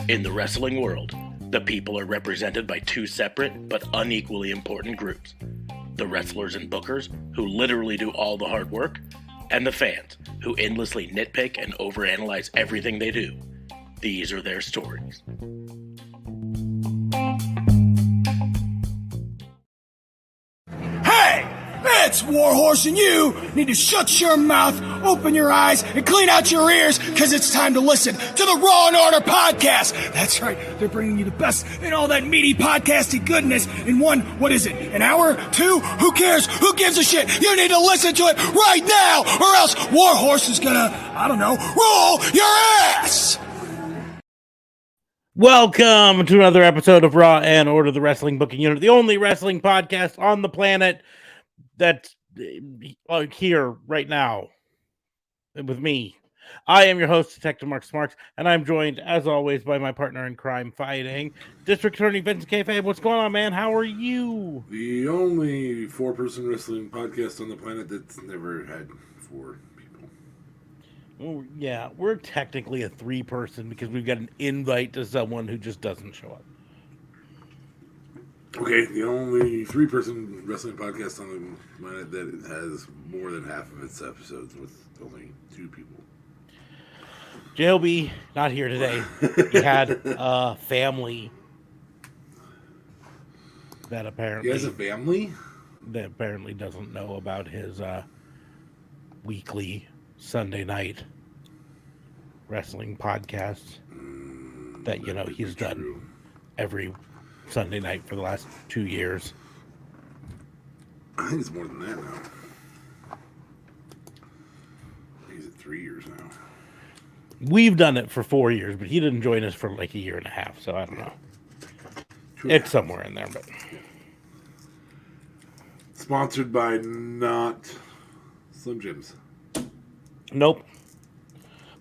In the wrestling world, the people are represented by two separate but unequally important groups. The wrestlers and bookers, who literally do all the hard work, and the fans, who endlessly nitpick and overanalyze everything they do. These are their stories. It's Warhorse, and you need to shut your mouth, open your eyes, and clean out your ears, because it's time to listen to the Raw and Order podcast. That's right, they're bringing you the best in all that meaty podcasty goodness in one, an hour? Two? Who cares? Who gives a shit? You need to listen to it right now, or else Warhorse is gonna, roll your ass! Welcome to another episode of Raw and Order, the Wrestling Booking Unit, the only wrestling podcast on the planet that's here right now with me. I am your host, Detective Mark Smarks, and I'm joined, as always, by my partner in crime fighting, District Attorney Vincent Kayfabe. What's going on, man? How are you? The only four-person wrestling podcast on the planet that's never had four people. Well, yeah, we're technically a three-person because we've got an invite to someone who just doesn't show up. Okay, the only three-person wrestling podcast on the planet that has more than half of its episodes with only two people. JLB, not here today. He had a family that apparently... He has a family? That apparently doesn't know about his weekly Sunday night wrestling podcast that, he's done every Sunday night for the last 2 years. I think it's more than that now. I think it's 3 years now. We've done it for 4 years, but he didn't join us for like a year and a half, so I don't know. It's somewhere in there, but... Sponsored by not Slim Jims. Nope.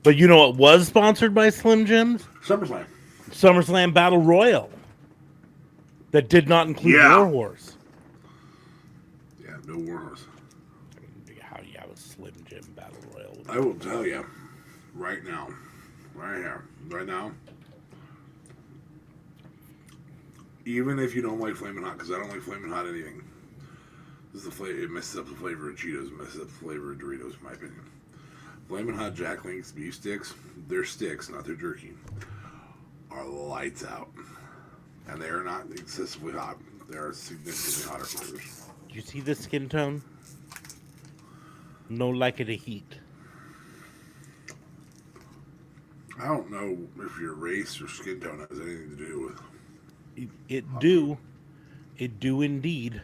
But you know what was sponsored by Slim Jims? SummerSlam. SummerSlam Battle Royal. That did not include Warhorse. Yeah, no Warhorse. How do you have a Slim Jim Battle Royal? I will tell you, right now, right now, even if you don't like Flamin' Hot, because I don't like Flamin' Hot anything, this is the flavor. It messes up the flavor of Cheetos, it messes up the flavor of Doritos, in my opinion. Flamin' Hot Jack Link's beef sticks, their sticks, not their jerky, are lights out. And they are not excessively hot. They are significantly hotter flavors. Do you see the skin tone? No like it a heat. I don't know if your race or skin tone has anything to do with It do. It do indeed.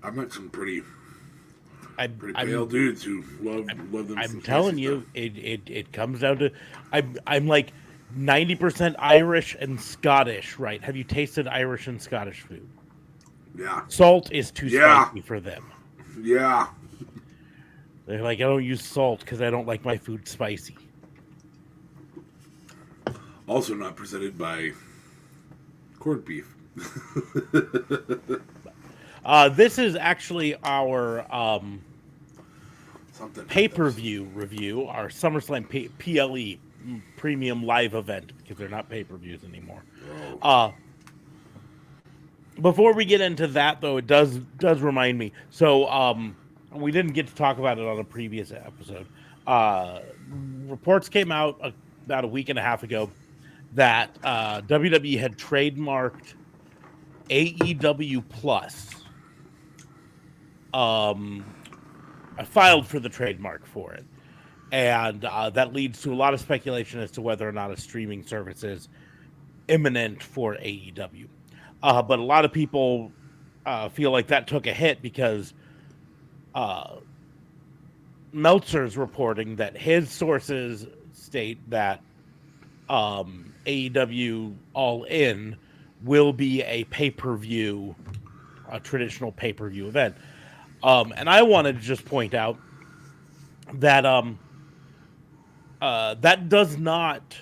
I've met some pretty pale dudes who love them. I'm telling you, it comes down to I'm like 90% Irish and Scottish, right? Have you tasted Irish and Scottish food? Yeah. Salt is too spicy for them. Yeah. They're like, I don't use salt because I don't like my food spicy. Also not presented by corned beef. This is actually our pay-per-view review, our SummerSlam PLE. Premium live event, because they're not pay-per-views anymore. Before we get into that, though, it does remind me. So we didn't get to talk about it on a previous episode. Reports came out about a week and a half ago that WWE had trademarked AEW Plus. I filed for the trademark for it. And that leads to a lot of speculation as to whether or not a streaming service is imminent for AEW. But a lot of people feel like that took a hit because Meltzer's reporting that his sources state that AEW All In will be a pay-per-view, a traditional pay-per-view event. And I wanted to just point out that that does not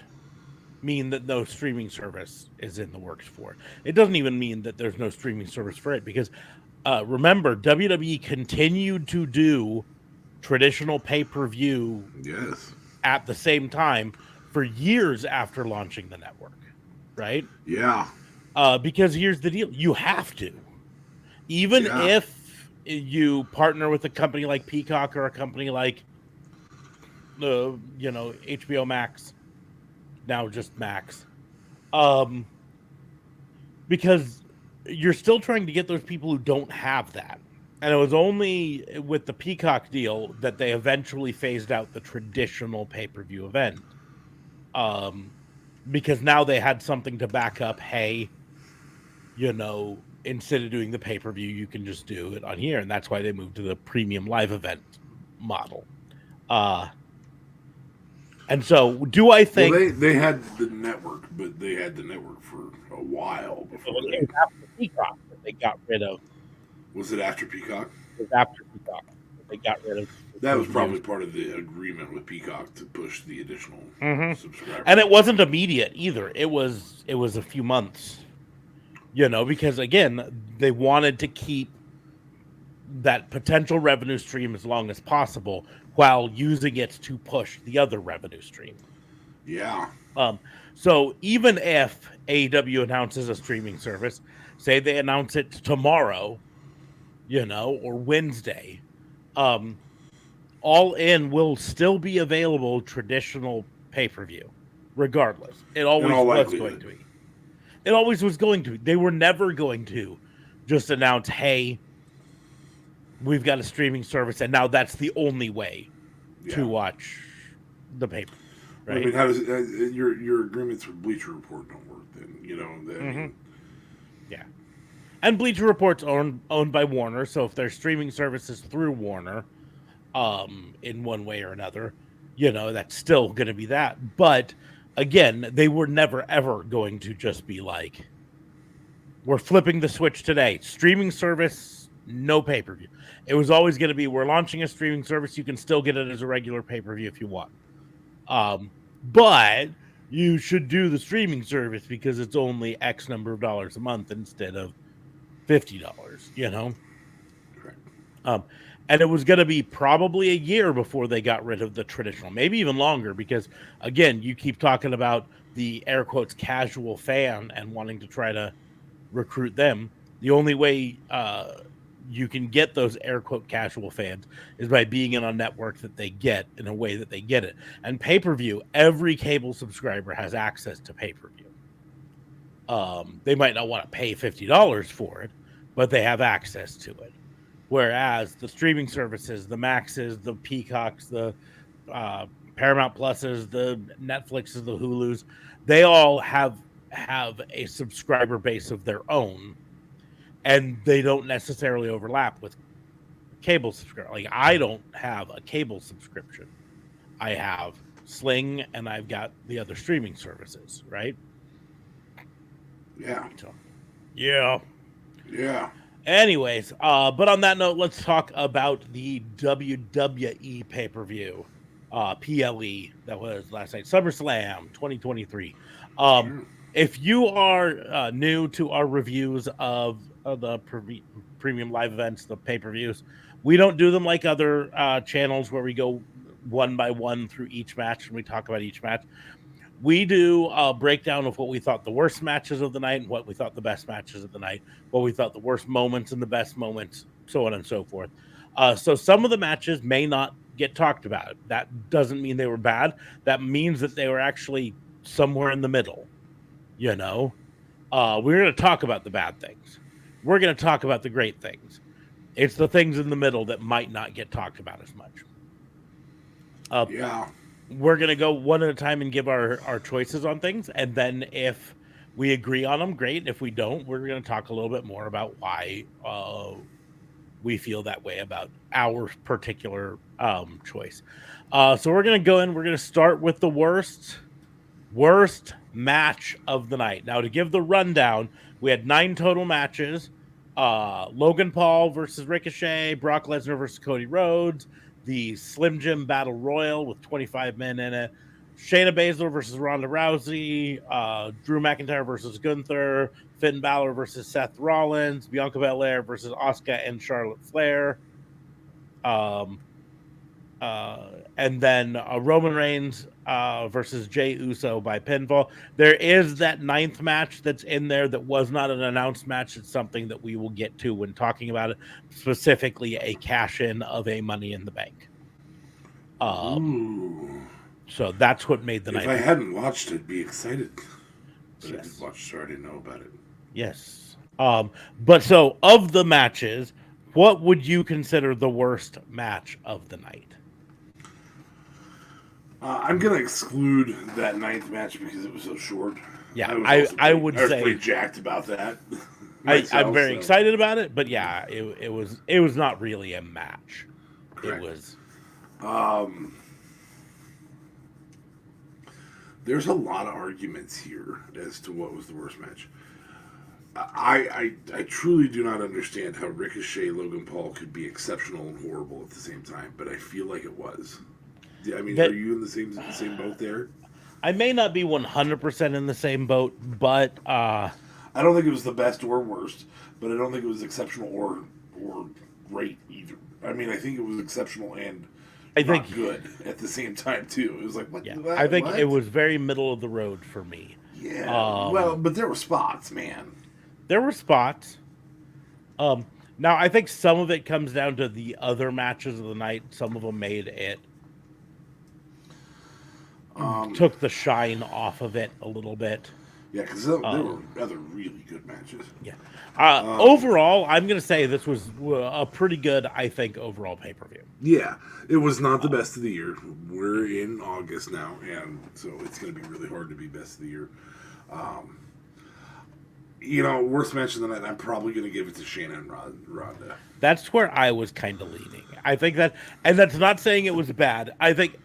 mean that no streaming service is in the works for it. It doesn't even mean that there's no streaming service for it because remember, WWE continued to do traditional pay-per-view yes. at the same time for years after launching the network, right? Yeah. Because here's the deal: you have to, even if you partner with a company like Peacock or a company like HBO Max, now just Max, because you're still trying to get those people who don't have that. And it was only with the Peacock deal that they eventually phased out the traditional pay-per-view event. Because now they had something to back up, hey, instead of doing the pay-per-view, you can just do it on here. And that's why they moved to the premium live event model. And so do I think... Well, they had the network, but they had the network for a while before it was after Peacock that they got rid of... Was it after Peacock? It was after Peacock that they got rid of... That was probably part of the agreement with Peacock to push the additional subscribers. And it wasn't immediate either. It was a few months, because again, they wanted to keep that potential revenue stream as long as possible while using it to push the other revenue stream. Yeah. So even if AEW announces a streaming service, say they announce it tomorrow, or Wednesday, All In will still be available traditional pay-per-view, regardless. It always was going to be. It always was going to be. They were never going to just announce, hey, we've got a streaming service, and now that's the only way to watch the pay-per-view. Right? I mean, how does your agreements with Bleacher Report don't work then? Yeah. And Bleacher Report's owned by Warner, so if their streaming service is through Warner, in one way or another, that's still going to be that. But again, they were never ever going to just be like, we're flipping the switch today. Streaming service, no pay-per-view. It was always going to be, we're launching a streaming service. You can still get it as a regular pay-per-view if you want. But you should do the streaming service because it's only X number of dollars a month instead of $50, Correct. And it was going to be probably a year before they got rid of the traditional, maybe even longer, because again, you keep talking about the air quotes casual fan and wanting to try to recruit them. The only way you can get those air quote casual fans is by being in a network that they get in a way that they get it. And pay-per-view, every cable subscriber has access to pay-per-view. They might not want to pay $50 for it, but they have access to it. Whereas the streaming services, the Maxes, the Peacocks, the Paramount Pluses, the Netflixes, the Hulus, they all have a subscriber base of their own, and they don't necessarily overlap with cable subscription. Like, I don't have a cable subscription. I have Sling, and I've got the other streaming services, right? Yeah. So, yeah. Yeah. Anyways, but on that note, let's talk about the WWE pay-per-view, PLE, that was last night, SummerSlam 2023. If you are new to our reviews of the premium live events, the pay-per-views, we don't do them like other channels where we go one by one through each match and we talk about each match. We do a breakdown of what we thought the worst matches of the night, what we thought the best matches of the night, what we thought the worst moments and the best moments, so on and so forth. So some of the matches may not get talked about. That doesn't mean they were bad. That means that they were actually somewhere in the middle. We're going to talk about the bad things. We're going to talk about the great things. It's the things in the middle that might not get talked about as much. We're going to go one at a time and give our choices on things. And then if we agree on them, great. If we don't, we're going to talk a little bit more about why we feel that way about our particular choice. So we're going to go in. We're going to start with the worst match of the night. Now, to give the rundown, we had 9 total matches. Logan Paul versus Ricochet, Brock Lesnar versus Cody Rhodes, the Slim Jim Battle Royal with 25 men in it, Shayna Baszler versus Ronda Rousey, Drew McIntyre versus Gunther, Finn Balor versus Seth Rollins, Bianca Belair versus Asuka and Charlotte Flair, and then Roman Reigns versus Jey Uso by pinfall. There is that 9th match that's in there that was not an announced match. It's something that we will get to when talking about it, specifically a cash-in of a Money in the Bank. Ooh. So that's what made the If night. I hadn't watched it, I'd be excited. But Yes. I did watch, so I didn't know about it. Yes. But so of the matches, what would you consider the worst match of the night? I'm gonna exclude that 9th match because it was so short. Yeah, I would was say pretty jacked about that. I'm very excited about it, but yeah, it was not really a match. Correct. It was. There's a lot of arguments here as to what was the worst match. I truly do not understand how Ricochet Logan Paul could be exceptional and horrible at the same time, but I feel like it was. Yeah, I mean, are you in the same boat there? I may not be 100% in the same boat, but I don't think it was the best or worst, but I don't think it was exceptional or great either. I mean, I think it was exceptional and not good at the same time too. It was like, what? Yeah, what I think what? it was very middle of the road for me. Yeah, well, but there were spots, man. There were spots. Now I think some of it comes down to the other matches of the night. Some of them made it. Took the shine off of it a little bit. Yeah, because there were other really good matches. Yeah. Overall, I'm going to say this was a pretty good, I think, overall pay-per-view. Yeah, it was not the best of the year. We're in August now, and so it's going to be really hard to be best of the year. Worst match of the night, I'm probably going to give it to Shayna and Ronda. That's where I was kind of leaning. I think that, and that's not saying it was bad. I think...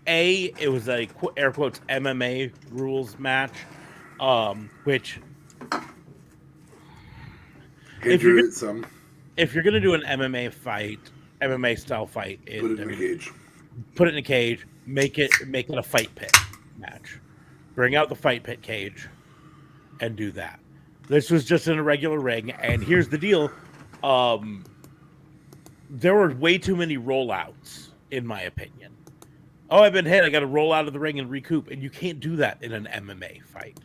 it was a air quotes MMA rules match, which if you're gonna do an MMA fight, MMA style fight, put it in a cage. Put it in a cage. Make it a fight pit match. Bring out the fight pit cage, and do that. This was just in a regular ring, and here's the deal: there were way too many rollouts, in my opinion. Oh, I've been hit. I got to roll out of the ring and recoup. And you can't do that in an MMA fight.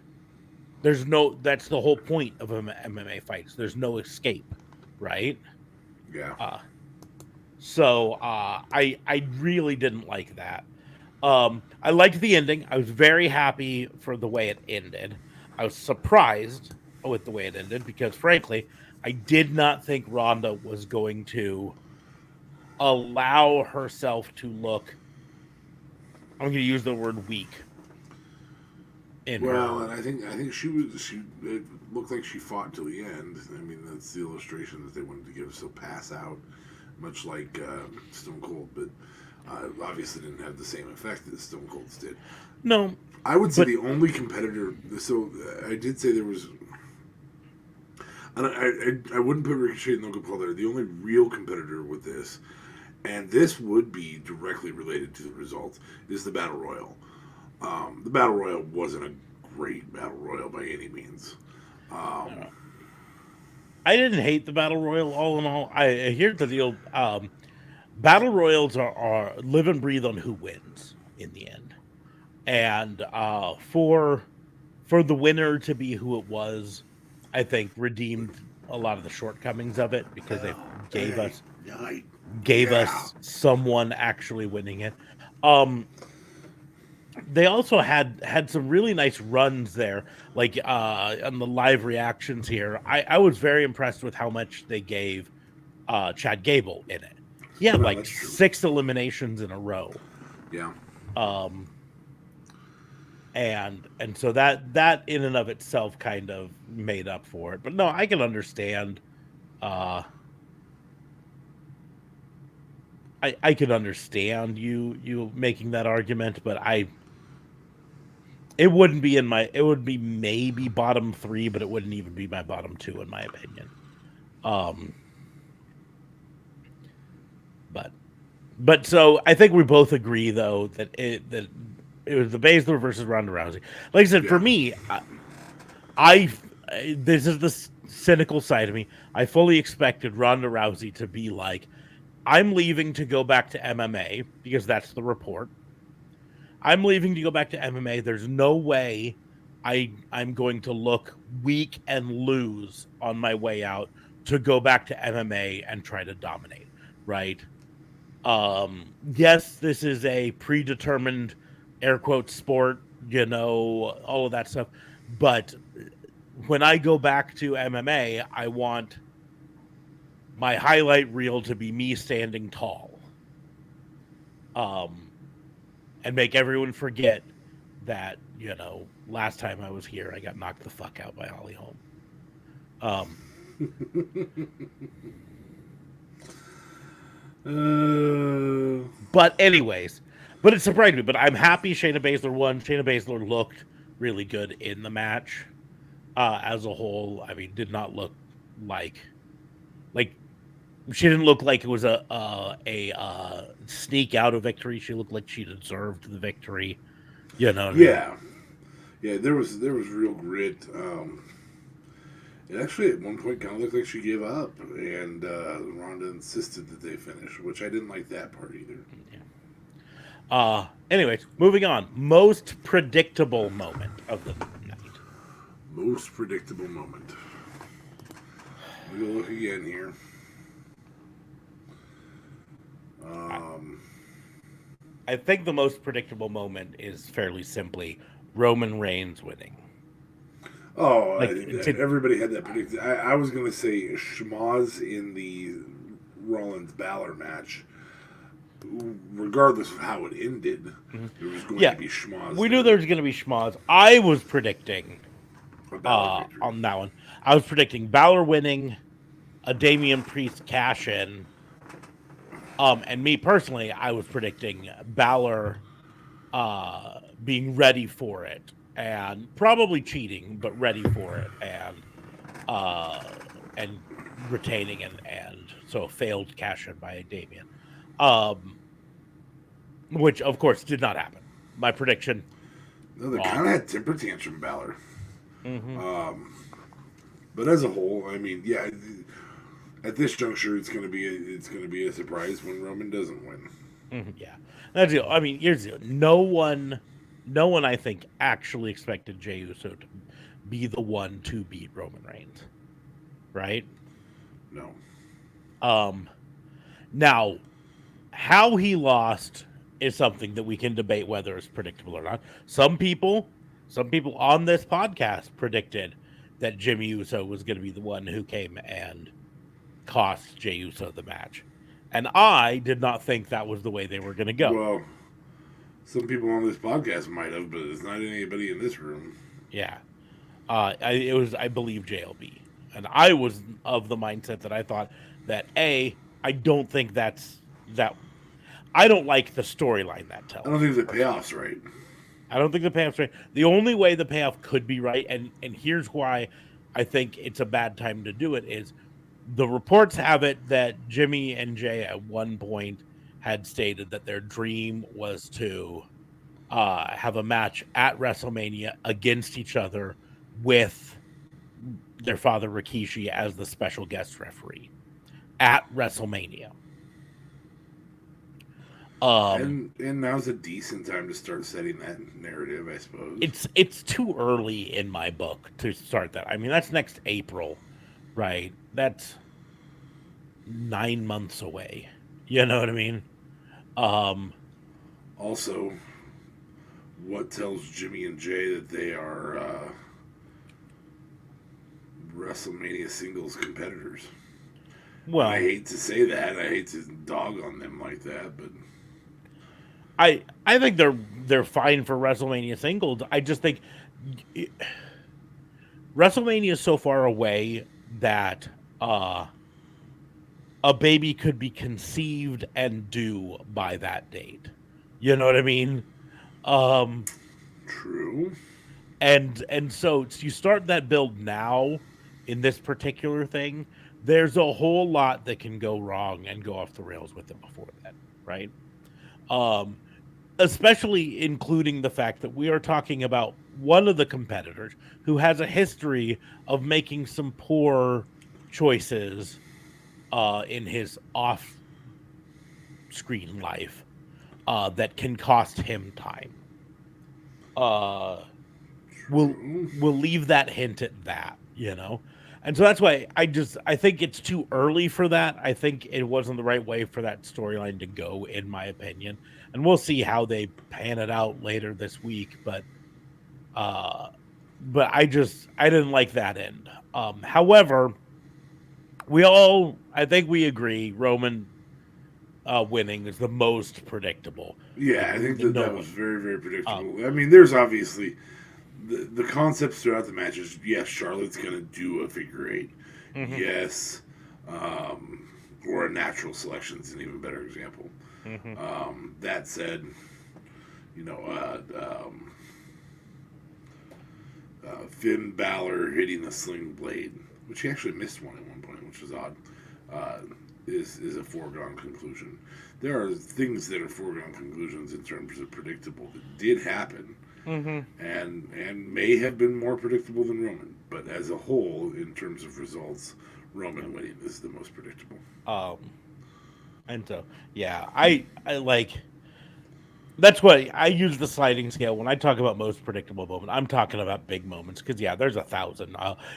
That's the whole point of MMA fights. There's no escape, right? Yeah. So I really didn't like that. I liked the ending. I was very happy for the way it ended. I was surprised with the way it ended because, frankly, I did not think Ronda was going to allow herself to look... I'm going to use the word weak. And I think it looked like she fought till the end. I mean, that's the illustration that they wanted to give us. So pass out, much like Stone Cold, but obviously didn't have the same effect that Stone Cold's did. No. I would say the only competitor, so I did say there was, and I wouldn't put Ricochet and Logan Paul there. The only real competitor with this, and this would be directly related to the results, is the Battle Royal. The Battle Royal wasn't a great Battle Royal by any means. I didn't hate the Battle Royal all in all. Here's the deal. Battle Royals are live and breathe on who wins in the end. And for the winner to be who it was, I think redeemed a lot of the shortcomings of it because they gave us someone actually winning it. They also had some really nice runs there, like on the live reactions here. I was very impressed with how much they gave Chad Gable in it. He had like 6 eliminations in a row. Yeah. And so that in and of itself kind of made up for it. But no, I can understand. I can understand you making that argument, but it wouldn't be it would be maybe bottom 3, but it wouldn't even be my bottom 2 in my opinion. But so I think we both agree though that it was the Baszler versus Ronda Rousey. Like I said, for me, this is the cynical side of me. I fully expected Ronda Rousey to be like, I'm leaving to go back to MMA because that's the report. I'm leaving to go back to MMA. There's no way I'm going to look weak and lose on my way out to go back to MMA and try to dominate, right? Yes, this is a predetermined air quote sport, all of that stuff. But when I go back to MMA, I want my highlight reel to be me standing tall. And make everyone forget that, last time I was here, I got knocked the fuck out by Holly Holm. But anyways, it surprised me. But I'm happy Shayna Baszler won. Shayna Baszler looked really good in the match as a whole. I mean, did not look like she didn't look like it was a sneak out of victory. She looked like she deserved the victory. Yeah. There was real grit. It actually at one point kind of looked like she gave up, and Ronda insisted that they finish, which I didn't like that part either. Yeah. Anyways, moving on. Most predictable moment of the night. Most predictable moment. We'll look again here. I think the most predictable moment is fairly simply Roman Reigns winning. Oh, everybody had that predicted. I was going to say schmoz in the Rollins-Balor match. Regardless of how it ended, there was going to be schmoz. We knew there was going to be schmoz. I was predicting on that one. I was predicting Balor winning, a Damian Priest cash-in, and me personally, I was predicting Balor being ready for it and probably cheating, but ready for it and retaining and so a failed cash-in by Damian, which of course did not happen. My prediction. No, they kind of had temper tantrum Balor. But as a whole, I mean, yeah. At this juncture, it's going to be a surprise when Roman doesn't win. Yeah, that's it. I mean, here's the deal. No one, I think, actually expected Jey Uso to be the one to beat Roman Reigns, right? No. Now, how he lost is something that we can debate whether it's predictable or not. Some people on this podcast predicted that Jimmy Uso was going to be the one who came and cost Jey Uso the match. And I did not think that was the way they were going to go. Well, some people on this podcast might have, but it's not anybody in this room. Yeah. It was, I believe, JLB. And I was of the mindset that I thought that, I don't think that's that. I don't like the storyline that tells. I don't think the payoff's right. I don't think the payoff's right. The only way the payoff could be right, and here's why I think it's a bad time to do it, is the reports have it that Jimmy and Jay at one point had stated that their dream was to have a match at WrestleMania against each other with their father Rikishi as the special guest referee at WrestleMania. And now's a decent time to start setting that narrative, I suppose. It's too early in my book to start that. I mean, that's next April, right? That's 9 months away. You know what I mean? Also, what tells Jimmy and Jay that they are WrestleMania singles competitors? Well, I hate to say that. I hate to dog on them like that, but I think they're fine for WrestleMania singles. I just think WrestleMania is so far away that a baby could be conceived and due by that date. You know what I mean? True. And so you start that build now in this particular thing. There's a whole lot that can go wrong and go off the rails with it before then, right? Especially including the fact that we are talking about one of the competitors who has a history of making some poor choices in his off-screen life that can cost him time, we'll leave that hint at that, you know. And so that's why I think it's too early for that. I think it wasn't the right way for that storyline to go, in my opinion. And we'll see how they pan it out later this week. But I didn't like that end. However, I think we agree Roman winning is the most predictable. Yeah, I think that was very, very predictable. I mean, there's obviously the concepts throughout the matches. Yes, Charlotte's going to do a figure 8. Mm-hmm. Yes, or a natural selection is an even better example. Mm-hmm. That said, you know, Finn Balor hitting a sling blade, which he actually missed one at one point, which was odd, is a foregone conclusion. There are things that are foregone conclusions in terms of predictable that did happen, and may have been more predictable than Roman. But as a whole, in terms of results, Roman winning is the most predictable. And so, yeah, I like. That's what I use the sliding scale when I talk about most predictable moment. I'm talking about big moments because there's 1,000.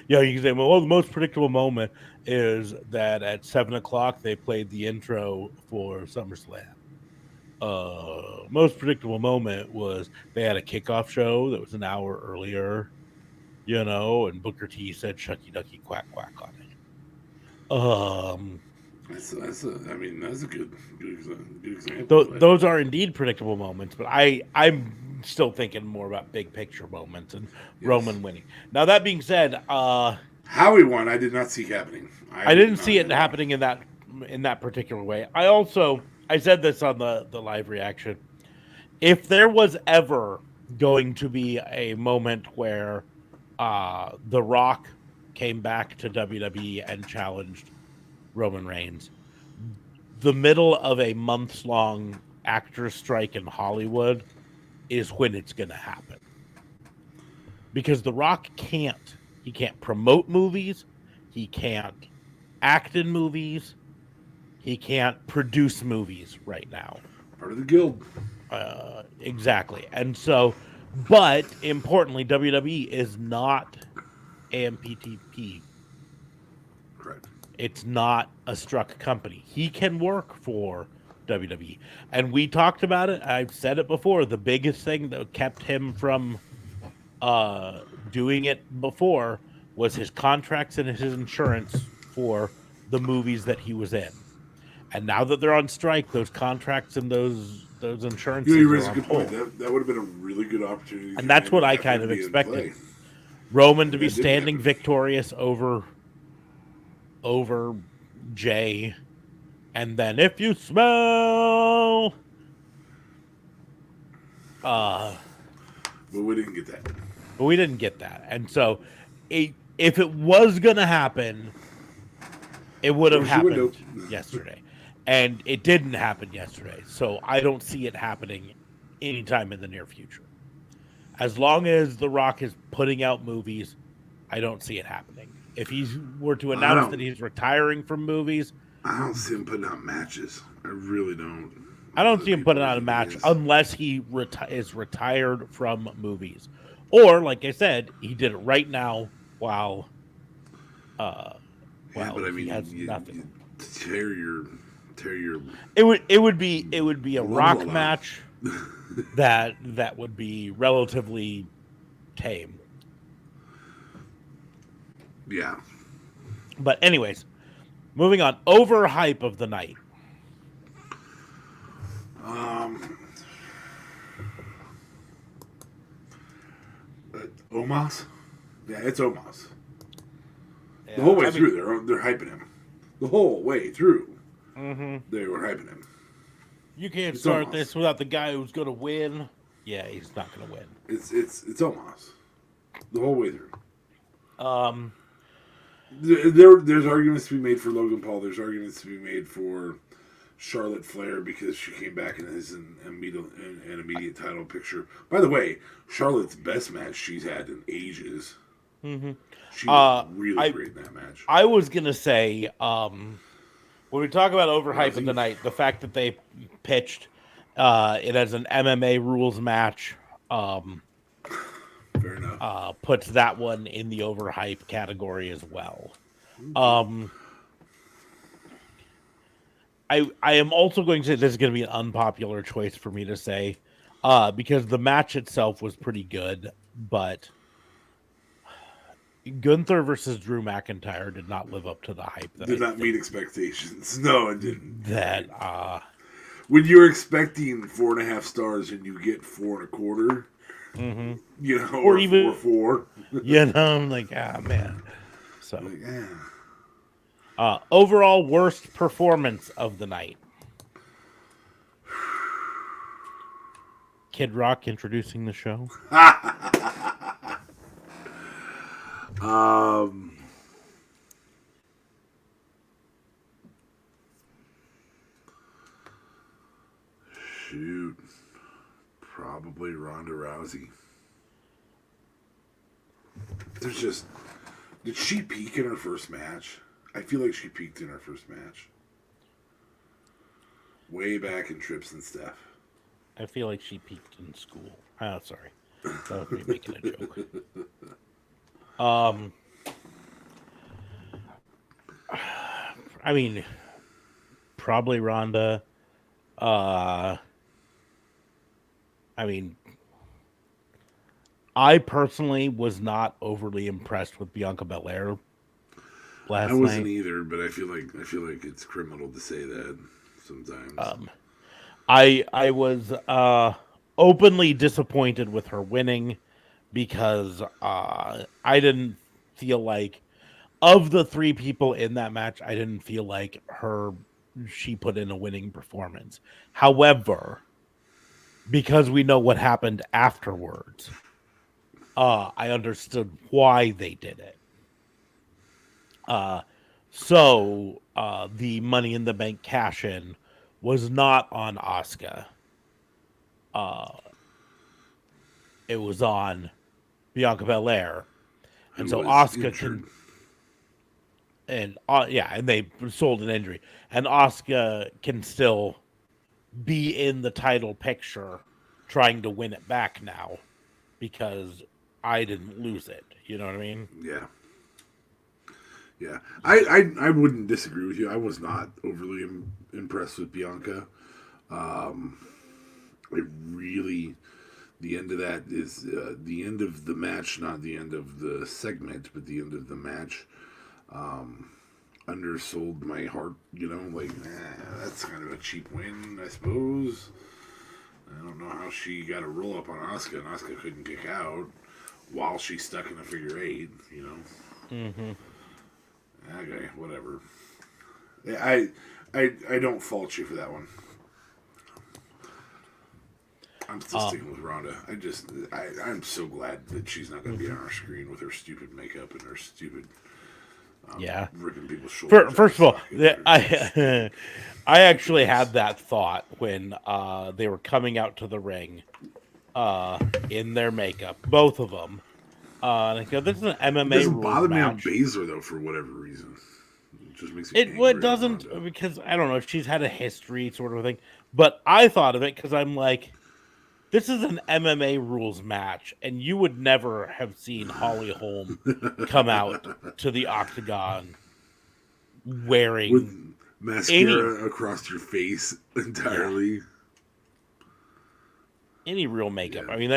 You can say, well, the most predictable moment is that at 7:00 they played the intro for SummerSlam. Most predictable moment was they had a kickoff show that was an hour earlier, and Booker T said "Shucky Ducky Quack Quack" on it. That's a good example. Those are indeed predictable moments, but I'm still thinking more about big picture moments and Roman winning. Now that being said, Howie won. I did not see happening. I didn't see it happening in that particular way. I said this on the live reaction. If there was ever going to be a moment where The Rock came back to WWE and challenged Roman Reigns, the middle of a months-long actor strike in Hollywood is when it's going to happen. Because The Rock can't promote movies, he can't act in movies, he can't produce movies right now. Part of the guild. Exactly. And so, but importantly, WWE is not AMPTP. Correct. It's not a struck company. He can work for WWE. And we talked about it. I've said it before. The biggest thing that kept him from doing it before was his contracts and his insurance for the movies that he was in. And now that they're on strike, those contracts and those insurances you raised are a on good hold. point. That would have been a really good opportunity. And that's what I kind of expected. Roman to be standing victorious over Jay, and then if you smell, but we didn't get that. And so, if it was gonna happen, it would have happened yesterday, and it didn't happen yesterday. So I don't see it happening anytime in the near future. As long as The Rock is putting out movies, I don't see it happening. If he were to announce that he's retiring from movies, I don't see him putting out matches. I really don't. I don't see him putting out a match unless he is retired from movies, or like I said, he did it right now while he has nothing. Tear your. It would be a Rock match that would be relatively tame. Yeah. But anyways, moving on. Overhype of the night. Omos? Yeah, it's Omos. The whole way through, they're hyping him. The whole way through, they were hyping him. You can't start this without the guy who's going to win. Yeah, he's not going to win. It's Omos. The whole way through. There's arguments to be made for Logan Paul. There's arguments to be made for Charlotte Flair because she came back and is an immediate title picture. By the way, Charlotte's best match she's had in ages. She was really great in that match. I was going to say, when we talk about overhype of the night, the fact that they pitched it as an MMA rules match, puts that one in the overhype category as well. I am also going to say this is going to be an unpopular choice for me to say, because the match itself was pretty good, but Gunther versus Drew McIntyre did not live up to the hype. Did not meet expectations. No, it didn't. That when you're expecting 4.5 stars and you get 4.25, you know, or even 4. You know, I'm like, man. So, like, overall worst performance of the night. Kid Rock introducing the show. Shoot. Probably Ronda Rousey. There's just... Did she peak in her first match? I feel like she peaked in her first match. Way back in Trips and Steph. I feel like she peaked in school. Oh, sorry. That was me making a joke. I mean, probably Ronda. I mean, I personally was not overly impressed with Bianca Belair last night. I wasn't either, but I feel like it's criminal to say that sometimes. I was openly disappointed with her winning because I didn't feel like, of the 3 people in that match, I didn't feel like she put in a winning performance. However, because we know what happened afterwards, I understood why they did it. So the Money in the Bank cash-in was not on Asuka. It was on Bianca Belair. And so Asuka can... And and they sold an injury. And Asuka can still be in the title picture trying to win it back now because I didn't lose it. You know what I mean? Yeah. Yeah. I wouldn't disagree with you. I was not overly impressed with Bianca. The end of that is the end of the match, not the end of the segment, but the end of the match. Undersold my heart, you know, like, that's kind of a cheap win, I suppose. I don't know how she got a roll up on Asuka, and Asuka couldn't kick out while she's stuck in a figure 8, you know. Okay, whatever. I don't fault you for that one. I'm still sticking with Ronda. I'm so glad that she's not going to be on our screen with her stupid makeup and her stupid... ripping people's shoulders. First of all, I actually had that thought when they were coming out to the ring in their makeup, both of them. And I go, this is an MMA It doesn't rules bother me match. on Baszler, though, for whatever reason. It just makes me angry. It doesn't, because I don't know, she's had a history sort of thing. But I thought of it because I'm like, this is an MMA rules match, and you would never have seen Holly Holm come out to the octagon wearing with mascara across your face entirely. Any real makeup. I mean,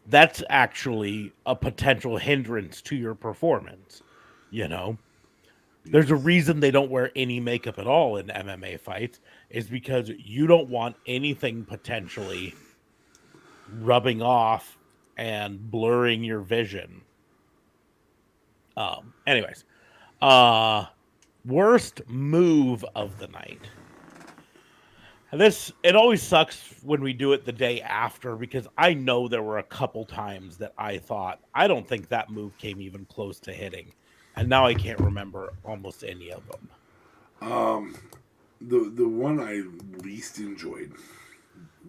that's actually a potential hindrance to your performance. You know, there's a reason they don't wear any makeup at all in MMA fights, is because you don't want anything potentially rubbing off and blurring your vision. Anyways, worst move of the night. And it always sucks when we do it the day after, because I know there were a couple times that I thought, I don't think that move came even close to hitting. And now I can't remember almost any of them. The one I least enjoyed,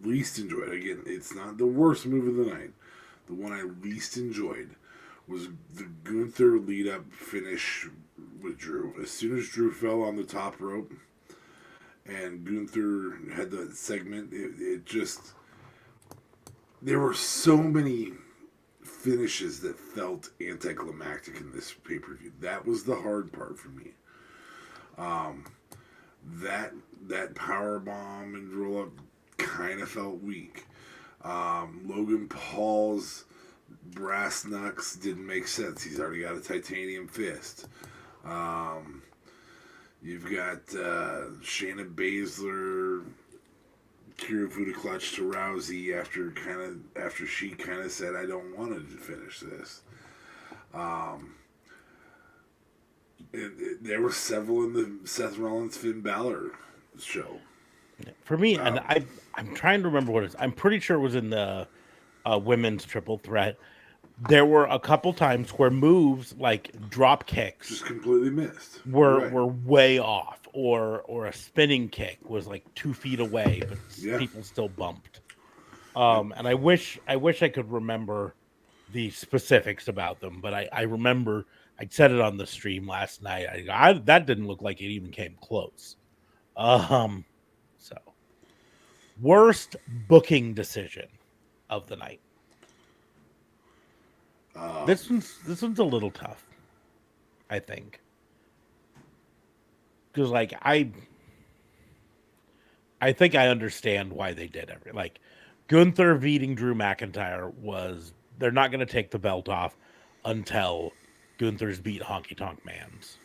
again, it's not the worst move of the night. The one I least enjoyed was the Gunther lead-up finish with Drew. As soon as Drew fell on the top rope and Gunther had that segment, it just... There were so many finishes that felt anticlimactic in this pay-per-view. That was the hard part for me. That power bomb and roll up kind of felt weak. Logan Paul's brass knucks didn't make sense. He's already got a titanium fist. You've got Shayna Baszler, Kirifuda clutch to Rousey after she kind of said, "I don't want to finish this." There were several in the Seth Rollins Finn Balor show. For me, and I'm trying to remember what it is. I'm pretty sure it was in the women's triple threat. There were a couple times where moves like drop kicks just completely missed. Were way off, or a spinning kick was like 2 feet away, but people still bumped. And I wish I could remember the specifics about them, but I remember I said it on the stream last night. That didn't look like it even came close. So worst booking decision of the night. This one's a little tough, I think, because like I think I understand why they did it. Like Gunther beating Drew McIntyre they're not going to take the belt off until Gunther's beat Honky Tonk Man's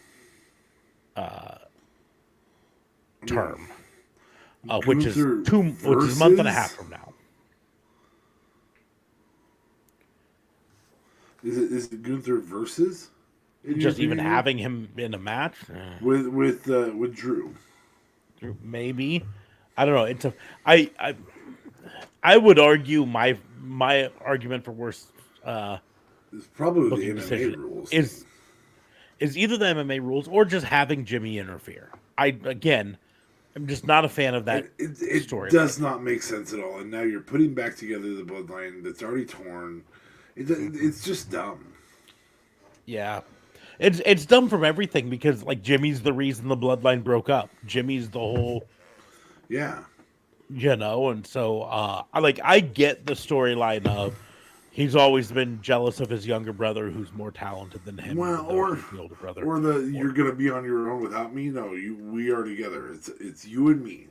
term, which is a month and a half from now. Is it Gunther versus? Just even having him in a match with Drew, maybe. I don't know. I would argue my argument for worst it's probably the decision MMA rules. Is either the MMA rules or just having Jimmy interfere. I'm just not a fan of that. It does not make sense at all. And now you're putting back together the bloodline that's already torn. It's just dumb. Yeah, it's dumb from everything because like Jimmy's the reason the bloodline broke up. Jimmy's the whole, and so I get the storyline of he's always been jealous of his younger brother who's more talented than him. Well, or the older brother, you're gonna be on your own without me. No, we are together. It's you and me.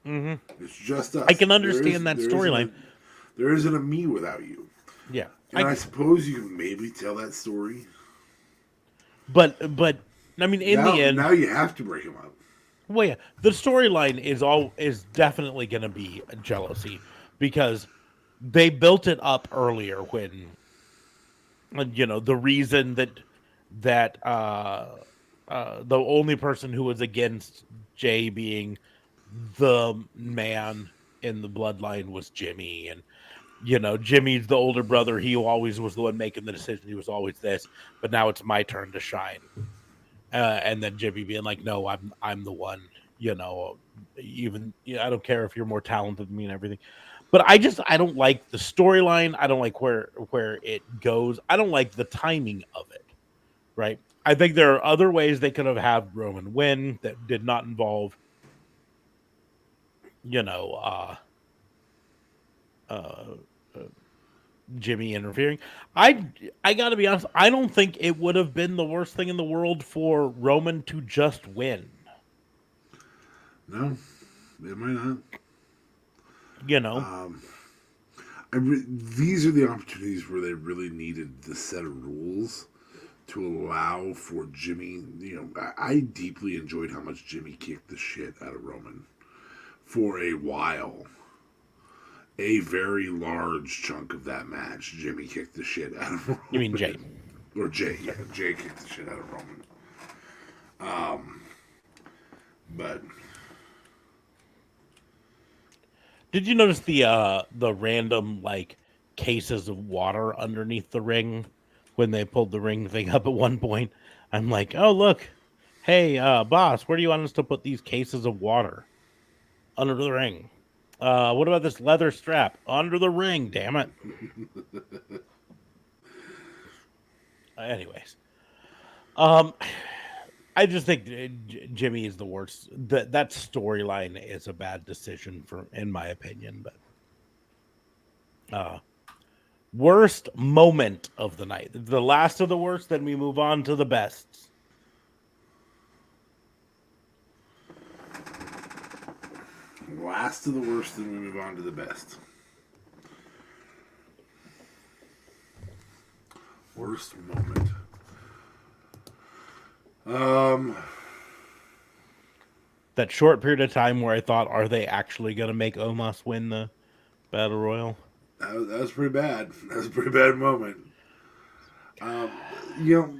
Mm-hmm. It's just us. I can understand that storyline. There isn't a me without you. Yeah. And I suppose you can maybe tell that story. But I mean, in the end, now you have to break him up. Well, yeah, the storyline is definitely going to be jealousy because they built it up earlier when the reason that the only person who was against Jay being the man in the bloodline was Jimmy, and Jimmy's the older brother. He always was the one making the decision. He was always this, but now it's my turn to shine. And then Jimmy being like, "No, I'm the one." Even I don't care if you're more talented than me and everything. But I don't like the storyline. I don't like where it goes. I don't like the timing of it. Right? I think there are other ways they could have had Roman win that did not involve, Jimmy interfering. I gotta be honest, I don't think it would have been the worst thing in the world for Roman to just win. No, it might not. These are the opportunities where they really needed the set of rules to allow for Jimmy. I deeply enjoyed how much Jimmy kicked the shit out of Roman for a while. A very large chunk of that match, Jimmy kicked the shit out of Roman. You mean Jay? Or Jay, yeah. Jay kicked the shit out of Roman. But did you notice the random cases of water underneath the ring when they pulled the ring thing up at one point? I'm like, oh look, hey boss, where do you want us to put these cases of water under the ring? What about this leather strap under the ring? Damn it. Anyways, I just think Jimmy is the worst. That storyline is a bad decision in my opinion. But Worst moment of the night. The last of the worst, then we move on to the best. Last of the worst, then we move on to the best. Worst moment. That short period of time where I thought, are they actually going to make Omos win the Battle Royal? That was pretty bad. That was a pretty bad moment. You know,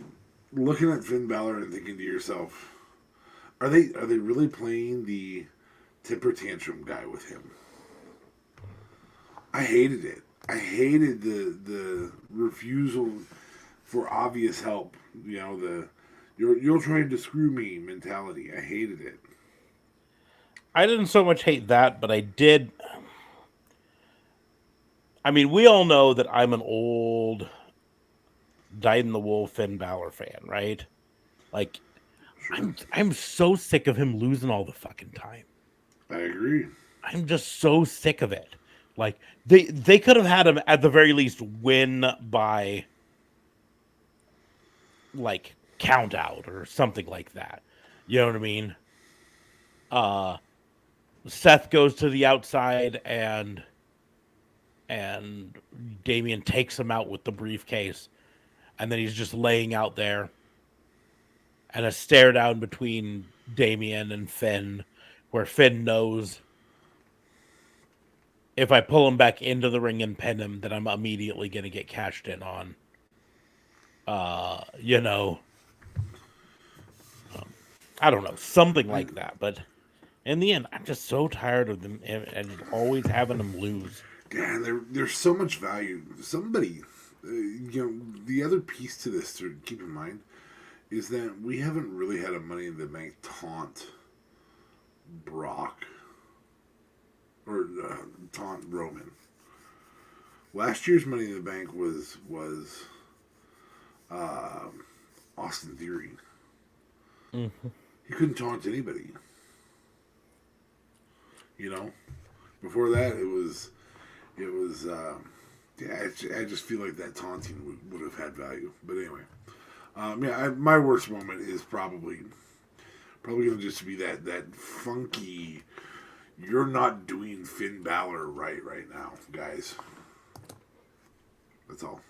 looking at Finn Balor and thinking to yourself, are they really playing the temper tantrum guy with him? I hated it. I hated the refusal for obvious help. You know, the you're trying to screw me mentality. I hated it. I didn't so much hate that, but I did. I mean, we all know that I'm an old Dyed in the Wool Finn Balor fan, right? Like, Sure. I'm so sick of him losing all the fucking time. I agree. I'm just so sick of it. Like, they could have had him at the very least win by like count out or something like that. You know what I mean? Seth goes to the outside and Damian takes him out with the briefcase, and then he's just laying out there, and a stare down between Damian and Finn, where Finn knows if I pull him back into the ring and pin him, then I'm immediately going to get cashed in on. You know, I don't know, something like that. But in the end, I'm just so tired of them and always having them lose. Yeah, there's so much value. Somebody, you know, the other piece to this to keep in mind is that we haven't really had a Money in the Bank taunt Brock or taunt Roman. Last year's Money in the Bank was Austin Theory. Mm-hmm. He couldn't taunt anybody. You know, before that it was. Yeah, I just feel like that taunting would have had value. But anyway, my worst moment is probably going to just be that funky. You're not doing Finn Balor right now, guys. That's all.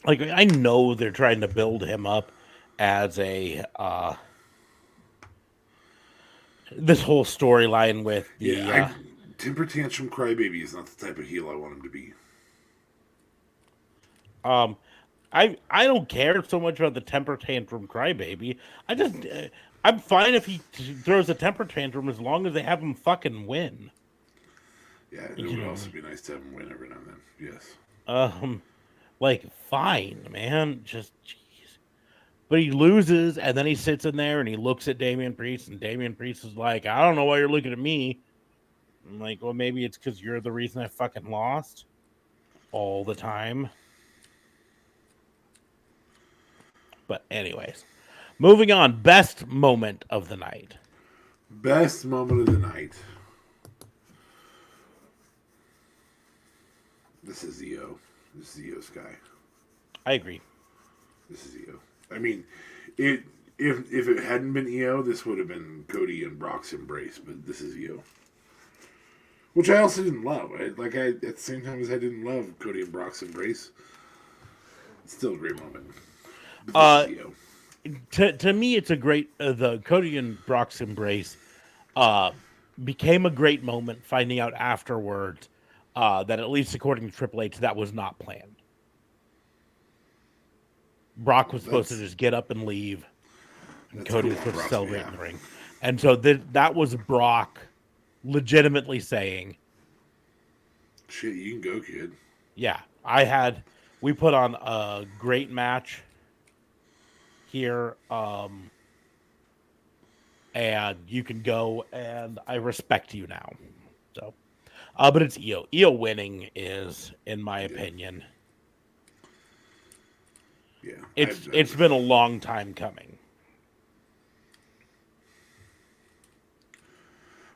Like, I know they're trying to build him up as a this whole storyline with the Temper Tantrum Crybaby is not the type of heel I want him to be. I don't care so much about the temper tantrum crybaby. I'm fine if he throws a temper tantrum as long as they have him fucking win. Yeah, it would also be nice to have him win every now and then. Yes. Like, fine, man. Just jeez. But he loses, and then he sits in there and he looks at Damian Priest, and Damian Priest is like, I don't know why you're looking at me. I'm like, well, maybe it's because you're the reason I fucking lost all the time. But anyways, moving on. Best moment of the night. Best moment of the night. This is EO. This is EO Sky. I agree. This is EO. I mean, if it hadn't been EO, this would have been Cody and Brock's embrace. But this is EO, which I also didn't love. At the same time as I didn't love Cody and Brock's embrace, it's still a great moment. But this is EO. To me, it's a great. The Cody and Brock's embrace became a great moment. Finding out afterwards that, at least according to Triple H, that was not planned. Brock was supposed to just get up and leave, and Cody was supposed to celebrate in the ring. And so that was Brock legitimately saying, "Shit, you can go, kid." Yeah, we put on a great match here, and you can go, and I respect you now. So, but it's EO. EO winning is, in my opinion, it's been a long time coming.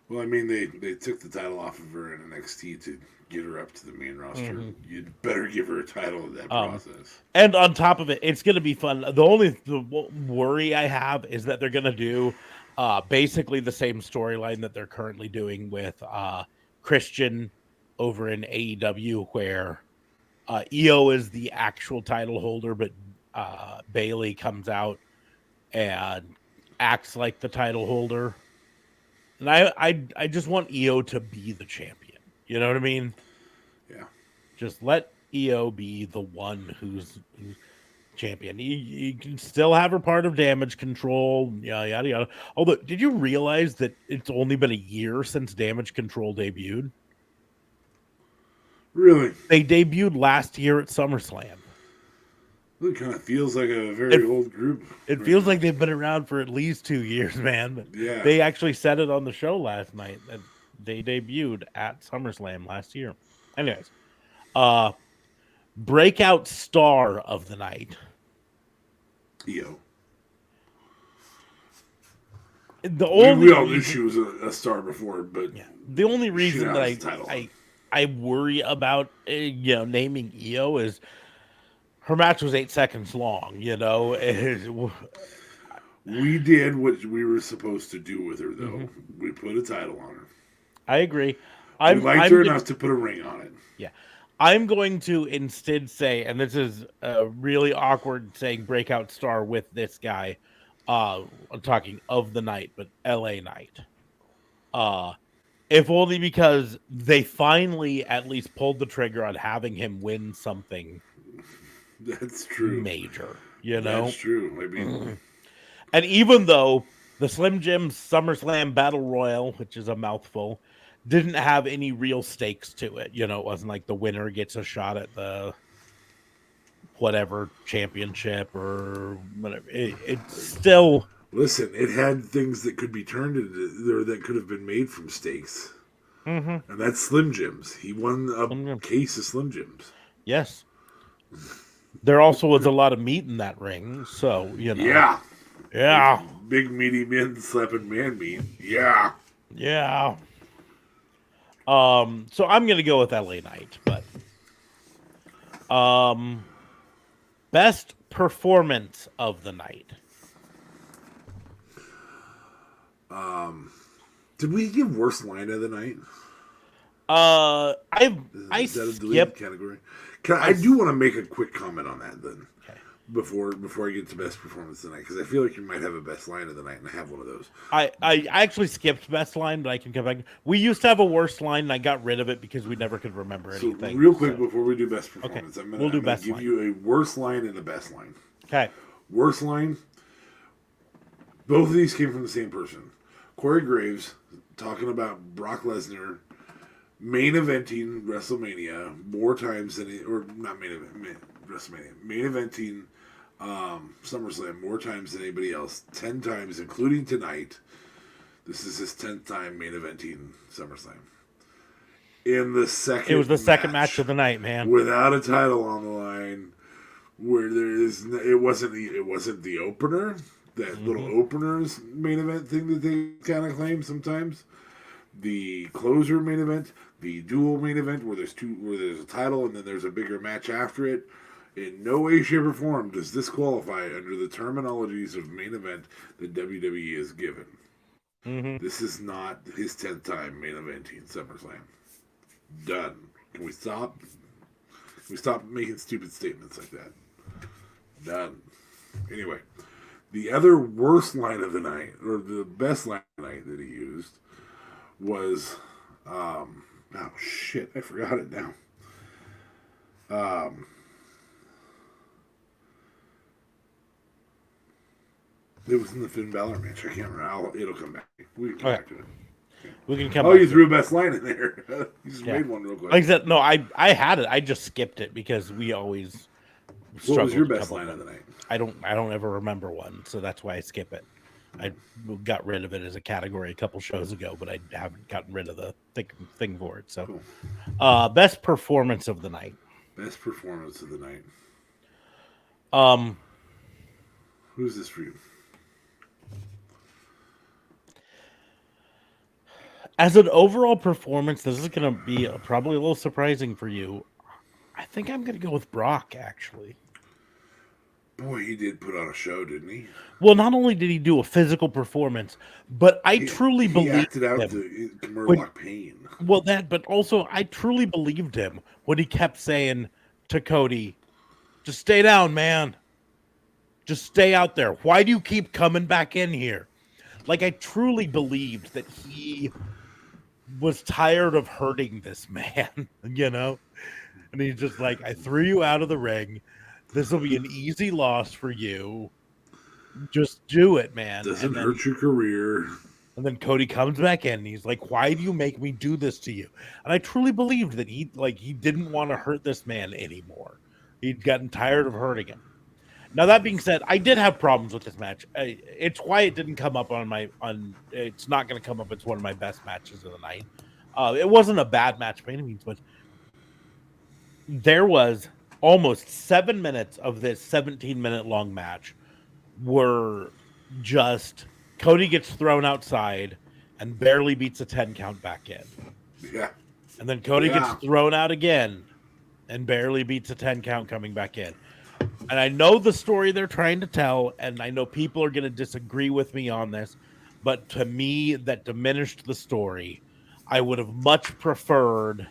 Well, I mean, they took the title off of her in NXT to get her up to the main roster. Mm-hmm. You'd better give her a title in that process. And on top of it, it's going to be fun. The worry I have is that they're going to do basically the same storyline that they're currently doing with Christian over in AEW, where EO is the actual title holder, but Bailey comes out and acts like the title holder. And I just want EO to be the champion. You know what I mean? Yeah. Just let EO be the one who's champion. You can still have her part of Damage Control, yada yada yada. Although, did you realize that it's only been a year since Damage Control debuted? Really? They debuted last year at SummerSlam. It kind of feels like a very old group. It feels like they've been around for at least 2 years, man. But yeah. They actually said it on the show last night that they debuted at SummerSlam last year. Anyways, breakout star of the night. EO. We all knew she was a star before, but yeah, the only reason that I worry about naming EO is her match was 8 seconds long. We did what we were supposed to do with her, though. Mm-hmm. We put a title on her. I agree. We liked her enough to put a ring on it. Yeah. I'm going to instead say, and this is really awkward saying breakout star with this guy. I'm talking of the night, but LA Knight. If only because they finally at least pulled the trigger on having him win something. That's true. Major, That's true. I mean, and even though the Slim Jim SummerSlam Battle Royal, which is a mouthful, didn't have any real stakes to it. It wasn't like the winner gets a shot at the whatever championship or whatever. It's still... Listen, it had things that could be turned into, or that could have been made from stakes. Mm-hmm. And that's Slim Jims. He won a case of Slim Jims. Yes. There also was a lot of meat in that ring, so, Yeah. Yeah. Big meaty men slapping man meat. Yeah. Yeah. So I'm going to go with LA Knight, but best performance of the night. Did we give worst line of the night? I Is that a deleted category? I do want to make a quick comment on that then. Okay. Before I get to best performance tonight, because I feel like you might have a best line of the night, and I have one of those. I actually skipped best line, but I can come back. We used to have a worst line, and I got rid of it because we never could remember anything. So real quick before we do best performance, okay. I'm gonna give you a worst line and a best line. Okay. Worst line. Both of these came from the same person. Corey Graves talking about Brock Lesnar main eventing WrestleMania more times than WrestleMania main eventing SummerSlam more times than anybody else, 10 times, including tonight. This is his 10th time main eventing SummerSlam. In the second, it was the second match of the night, man, without a title on the line, where it wasn't the opener. That little openers main event thing that they kind of claim sometimes. The closer main event, the dual main event where there's a title and then there's a bigger match after it. In no way, shape, or form does this qualify under the terminologies of main event that WWE is given. Mm-hmm. This is not his 10th time main eventing SummerSlam. Done. Can we stop? Can we stop making stupid statements like that? Done. Anyway. The other worst line of the night, or the best line of the night that he used, was, oh shit, I forgot it now. It was in the Finn Balor match. I can't remember. It'll come back. We can come back to it. Okay. We can come. Oh, you threw best line in there. You just made one real quick. Like I said, no, I had it. I just skipped it because we always. What was your best line of the night? I don't ever remember one, so that's why I skip it. I got rid of it as a category a couple shows ago, but I haven't gotten rid of the thing for it. So, cool. Best performance of the night. Best performance of the night. Who's this for you? As an overall performance, this is going to be probably a little surprising for you. I think I'm going to go with Brock, actually. Boy, he did put on a show, didn't he? Well, not only did he do a physical performance, but I truly He believed acted out him. the Murdoch pain. Well, but also I truly believed him when he kept saying to Cody, just stay down, man. Just stay out there. Why do you keep coming back in here? Like, I truly believed that he was tired of hurting this man, you know? And he's just like, I threw you out of the ring. This will be an easy loss for you. Just do it, man. Doesn't hurt your career. And then Cody comes back in and he's like, why do you make me do this to you? And I truly believed that he didn't want to hurt this man anymore. He'd gotten tired of hurting him. Now, that being said, I did have problems with this match. It's why it didn't come up it's not going to come up. It's one of my best matches of the night. It wasn't a bad match by any means, but there was almost 7 minutes of this 17-minute long match were just Cody gets thrown outside and barely beats a 10 count back in. Yeah. And then Cody gets thrown out again and barely beats a 10 count coming back in. And I know the story they're trying to tell, and I know people are going to disagree with me on this, but to me, that diminished the story. I would have much preferred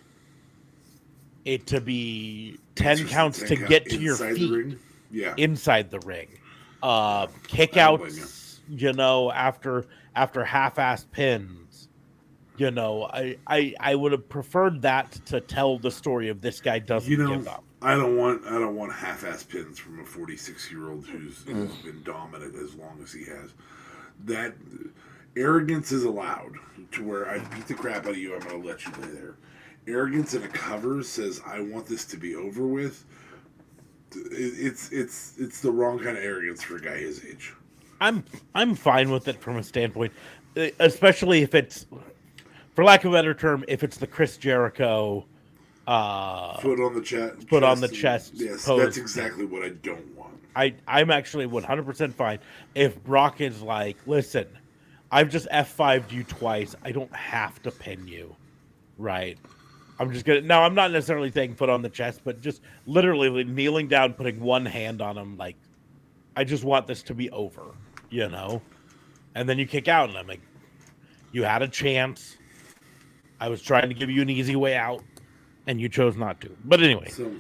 it to be 10 counts to get to your feet inside the ring. Kickouts, after half-assed pins. I would have preferred that to tell the story of this guy doesn't give up. I don't want half-ass pins from a 46-year-old who's been dominant as long as he has. That arrogance is allowed to where I beat the crap out of you. I'm going to let you lay there. Arrogance in a cover says I want this to be over with. It's the wrong kind of arrogance for a guy his age. I'm fine with it from a standpoint, especially if it's, for lack of a better term, if it's the Chris Jericho. Foot on the chest. Yes, pose. That's exactly what I don't want. I'm actually 100% fine if Brock is like, listen, I've just F5'd you twice. I don't have to pin you, right? I'm just gonna. Now, I'm not necessarily saying foot on the chest, but just literally kneeling down, putting one hand on him, like, I just want this to be over, And then you kick out, and I'm like, you had a chance. I was trying to give you an easy way out, and you chose not to. But anyway, so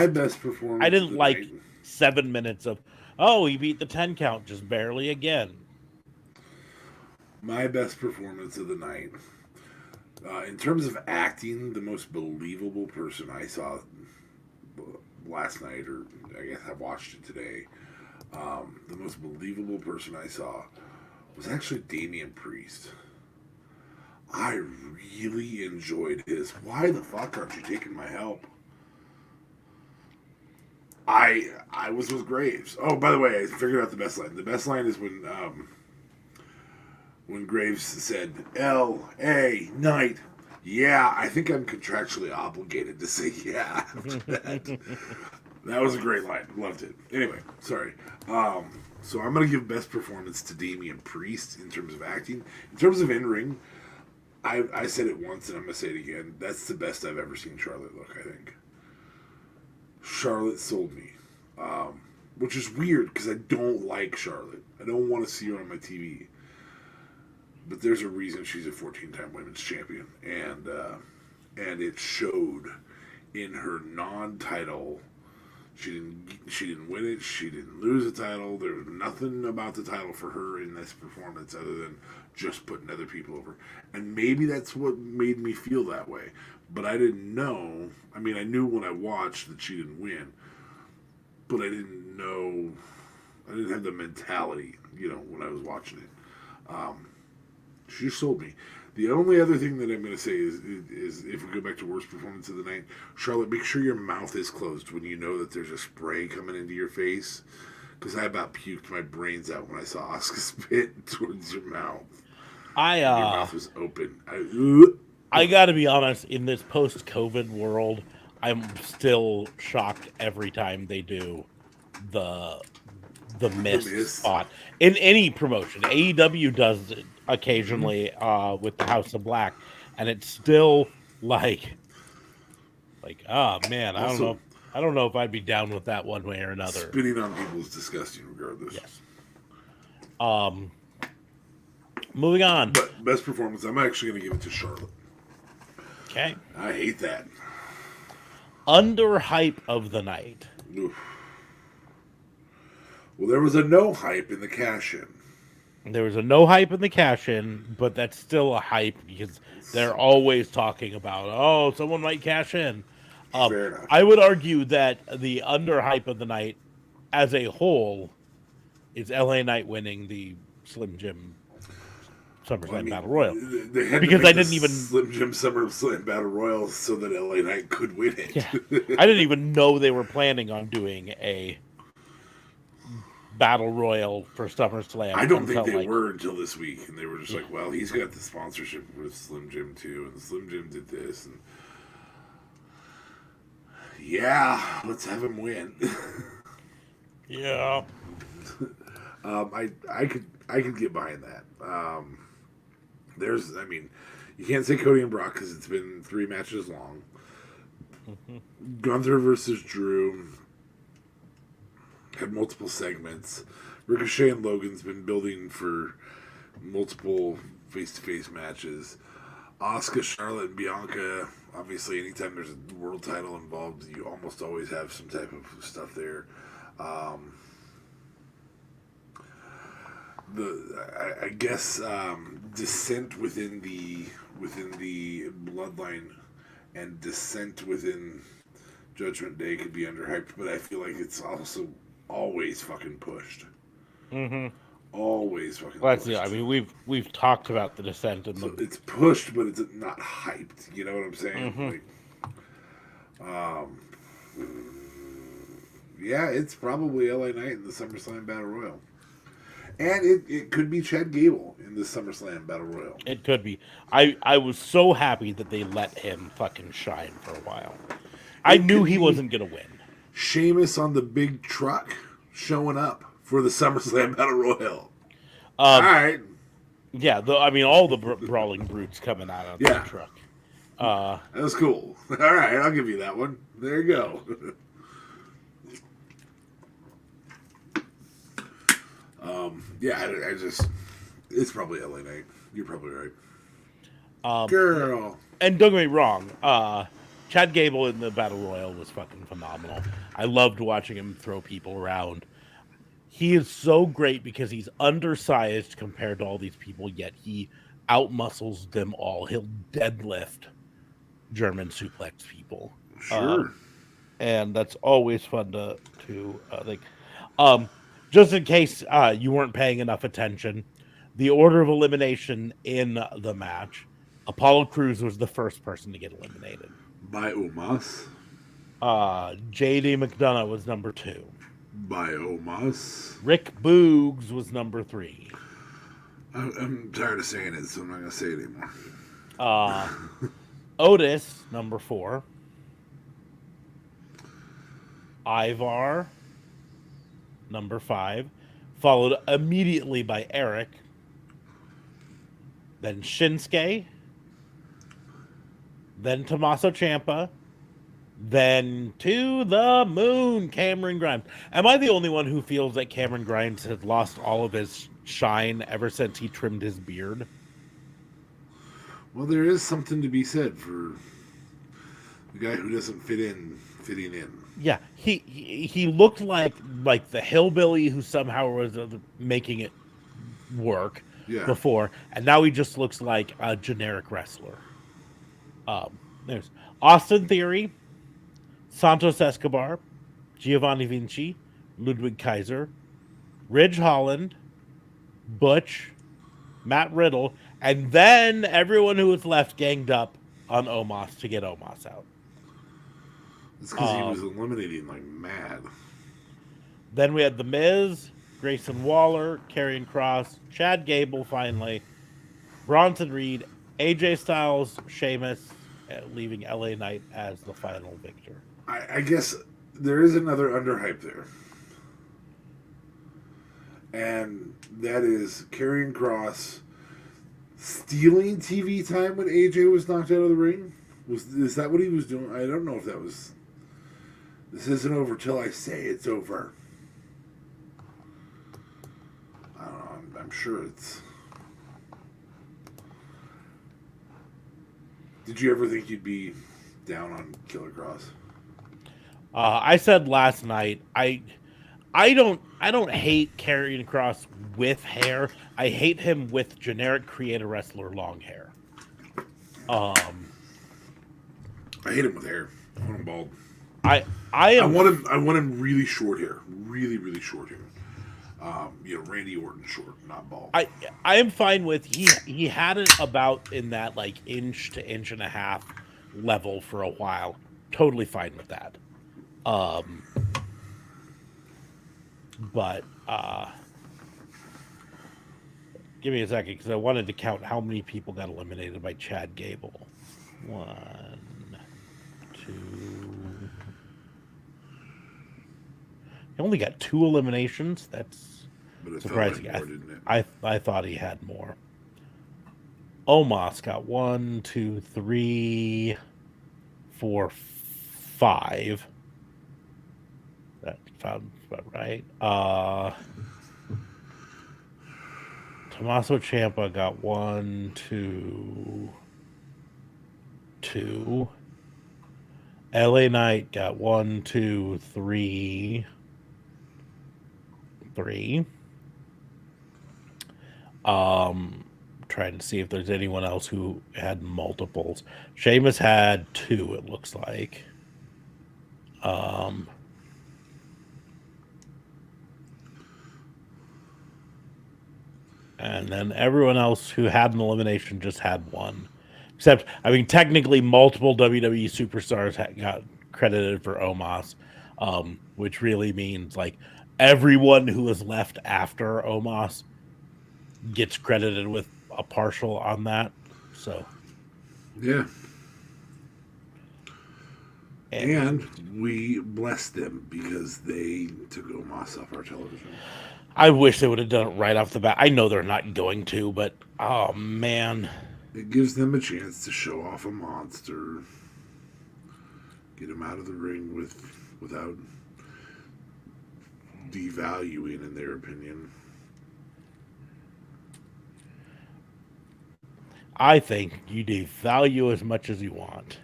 best performance. I didn't like 7 minutes of, he beat the 10 count just barely again. My best performance of the night. In terms of acting, the most believable person I saw last night, or I guess I watched it today, the most believable person I saw was actually Damian Priest. I really enjoyed his, why the fuck aren't you taking my help? I was with Graves. Oh, by the way, I figured out the best line. The best line is when Graves said, L.A. Knight, yeah, I think I'm contractually obligated to say yeah. That was a great line. Loved it. Anyway, sorry. So I'm going to give best performance to Damian Priest in terms of acting. In terms of in-ring, I said it once and I'm going to say it again. That's the best I've ever seen Charlotte look, I think. Charlotte sold me. Which is weird because I don't like Charlotte. I don't want to see her on my TV. But there's a reason she's a 14-time women's champion, and it showed in her non-title. She didn't win it. She didn't lose the title. There was nothing about the title for her in this performance other than just putting other people over. And maybe that's what made me feel that way. But I didn't know. I mean, I knew when I watched that she didn't win, but I didn't know. I didn't have the mentality, when I was watching it. She just sold me. The only other thing that I'm going to say is if we go back to worst performance of the night, Charlotte, make sure your mouth is closed when you know that there's a spray coming into your face. Because I about puked my brains out when I saw Asuka spit towards your mouth. Your mouth was open. I got to be honest, in this post-COVID world, I'm still shocked every time they do the mist spot in any promotion. AEW does it occasionally with the House of Black, and it's still like oh man, Also, I don't know if I'd be down with that one way or another. Spitting on people is disgusting, regardless. Yes. Moving on. But best performance, I'm actually going to give it to Charlotte. Okay. I hate that. Under hype of the night. Oof. Well, there was a no hype in the cash-in. There was a no hype in the cash-in, but that's still a hype because they're always talking about, oh, someone might cash in. Fair enough. I would argue that the under hype of the night as a whole is LA Knight winning the Slim Jim SummerSlam Battle Royal. They had because to I make didn't even Slim Jim SummerSlam Battle Royal so that LA Knight could win it. Yeah. I didn't even know they were planning on doing a Battle Royal for SummerSlam. I don't think they were until this week, and they were just like, well, he's got the sponsorship with Slim Jim too, and Slim Jim did this, and yeah, let's have him win. Yeah. I could get behind that. You can't say Cody and Brock because it's been 3 matches long. Mm-hmm. Gunther versus Drew had multiple segments. Ricochet and Logan's been building for multiple face-to-face matches. Asuka, Charlotte, and Bianca. Obviously, anytime there's a world title involved, you almost always have some type of stuff there. I guess dissent within the bloodline and dissent within Judgment Day could be underhyped, but I feel like it's also always fucking pushed. Mm-hmm. Always fucking well, pushed. Yeah, I mean, we've talked about the dissent and so it's pushed, but it's not hyped. You know what I'm saying? Mm-hmm. Yeah, it's probably LA Knight in the SummerSlam Battle Royal. And it could be Chad Gable in the SummerSlam Battle Royal. It could be. I was so happy that they let him fucking shine for a while. I knew he wasn't going to win. Sheamus on the big truck showing up for the SummerSlam Battle Royal. All right. Yeah, all the Brawling Brutes coming out of the truck. That was cool. All right, I'll give you that one. There you go. It's probably LA Knight. You're probably right. Girl. And don't get me wrong, Chad Gable in the Battle Royal was fucking phenomenal. I loved watching him throw people around. He is so great because he's undersized compared to all these people, yet he outmuscles them all. He'll deadlift German suplex people. Sure. And that's always fun to think. Just in case you weren't paying enough attention, the order of elimination in the match, Apollo Crews was the first person to get eliminated. By Omos? J.D. McDonough was number 2. By Omos? Rick Boogs was number 3. I'm tired of saying it, so I'm not going to say it anymore. Otis, number 4. Ivar, number 5. Followed immediately by Eric. Then Shinsuke. Then Tommaso Ciampa. Then to the moon, Cameron Grimes. Am I the only one who feels that Cameron Grimes has lost all of his shine ever since he trimmed his beard? Well, there is something to be said for the guy who doesn't fitting in. Yeah, he looked like the hillbilly who somehow was making it work before, and now he just looks like a generic wrestler. There's Austin Theory, Santos Escobar, Giovanni Vinci, Ludwig Kaiser, Ridge Holland, Butch, Matt Riddle, and then everyone who was left ganged up on Omos to get Omos out. It's because he was eliminating like mad. Then we had The Miz, Grayson Waller, Karrion Kross, Chad Gable finally, Bronson Reed, AJ Styles, Sheamus, leaving LA Knight as the final victor. I guess there is another underhype there. And that is Karrion Kross stealing TV time when AJ was knocked out of the ring? Is that what he was doing? I don't know if that was. This isn't over till I say it's over. I don't know. I'm sure it's. Did you ever think you'd be down on Killer Cross? I said last night, I don't hate Karrion Kross with hair. I hate him with generic creator wrestler long hair. I hate him with hair. I want him bald. I want him really short hair, really short hair. Randy Orton short, not bald. I am fine with he had it about in that like inch to inch and a half level for a while. Totally fine with that. But give me a second because I wanted to count how many people got eliminated by Chad Gable. 1, 2. He only got 2 eliminations. That's surprising. Like more, didn't it? I thought he had more. Omos got 1, 2, 3, 4, 5. That sounds about right. Tommaso Ciampa got 1, 2, 2. LA Knight got 1, 2, 3. 3. Trying to see if there's anyone else who had multiples. Sheamus had 2, it looks like. And then everyone else who had an elimination just had 1. Except, I mean, technically multiple WWE superstars got credited for Omos, which really means, like, everyone who was left after Omos gets credited with a partial on that. So, yeah. And we blessed them because they took Omos off our television. I wish they would have done it right off the bat. I know they're not going to, but oh man. It gives them a chance to show off a monster. Get him out of the ring without devaluing, in their opinion. I think you devalue as much as you want.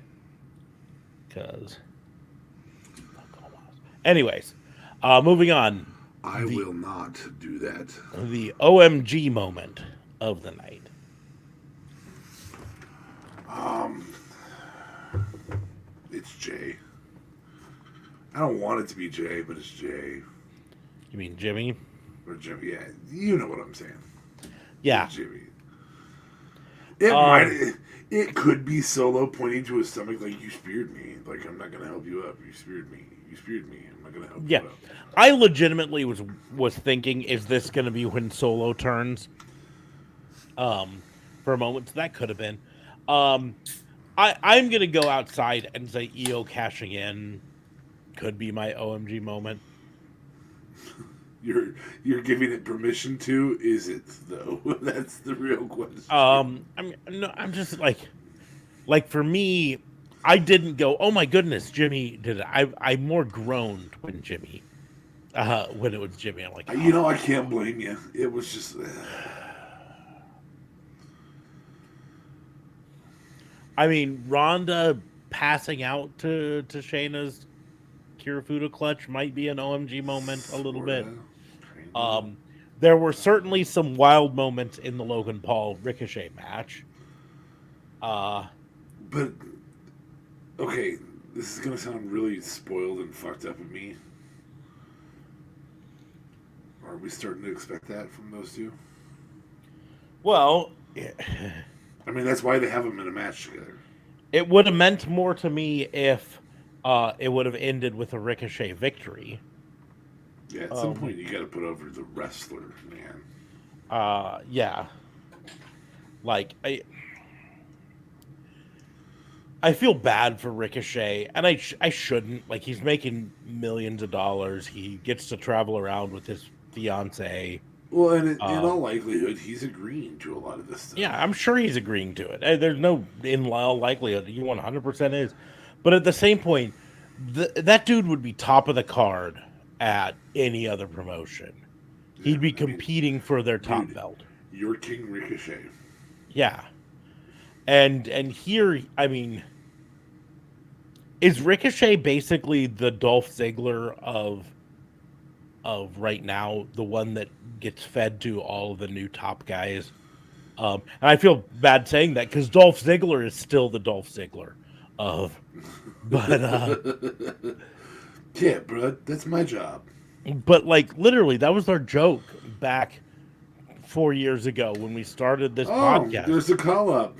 Because. Anyways, moving on. I will not do that. The OMG moment of the night. It's Jay. I don't want it to be Jay, but it's Jay. You mean Jimmy? Or Jimmy, yeah. You know what I'm saying. Yeah. It's Jimmy. It could be Solo pointing to his stomach like, you speared me. Like, I'm not going to help you up. You speared me. I'm not going to help you up. I legitimately was thinking, is this going to be when Solo turns? For a moment, so that could have been. I'm going to go outside and say EO cashing in could be my OMG moment. You're giving it permission to? Is it though? That's the real question. I'm just like for me, I didn't go, oh my goodness, Jimmy did it. I more groaned when it was Jimmy. I'm like, oh. I can't blame you. It was just. I mean, Rhonda passing out to Shayna's Kirifuda clutch might be an OMG moment a little bit. There were certainly some wild moments in the Logan Paul Ricochet match. But, okay, this is going to sound really spoiled and fucked up of me. Are we starting to expect that from those two? Well, I mean, that's why they have them in a match together. It would have meant more to me if it would have ended with a Ricochet victory. Yeah, at some point you got to put over the wrestler, man. Yeah. Like, I feel bad for Ricochet, and I shouldn't. Like, he's making millions of dollars. He gets to travel around with his fiance. Well, and in all likelihood, he's agreeing to a lot of this stuff. Yeah, I'm sure he's agreeing to it. There's no in all likelihood he 100% is. But at the same point, that dude would be top of the card at any other promotion. He'd be competing for their top belt. You're King Ricochet. Yeah. And here, I mean, is Ricochet basically the Dolph Ziggler of right now, the one that gets fed to all of the new top guys? And I feel bad saying that because Dolph Ziggler is still the Dolph Ziggler of, but yeah, bro, that's my job. But like literally, that was our joke back 4 years ago when we started this podcast. There's a call up.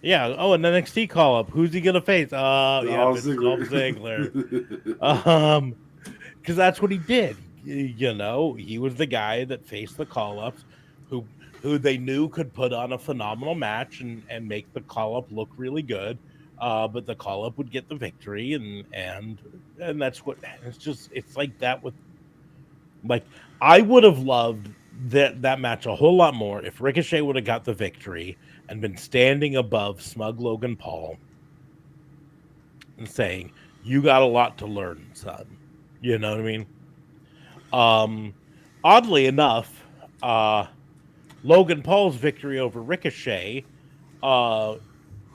Yeah. Oh, an NXT call up. Who's he gonna face? Yeah, it's Dolph Ziggler. Because that's what he did. You know, he was the guy that faced the call ups, who they knew could put on a phenomenal match and make the call up look really good. But the call up would get the victory, and that's what it's like that with. Like, I would have loved that match a whole lot more if Ricochet would have got the victory and been standing above smug Logan Paul and saying, "You got a lot to learn, son." You know what I mean? Oddly enough, Logan Paul's victory over Ricochet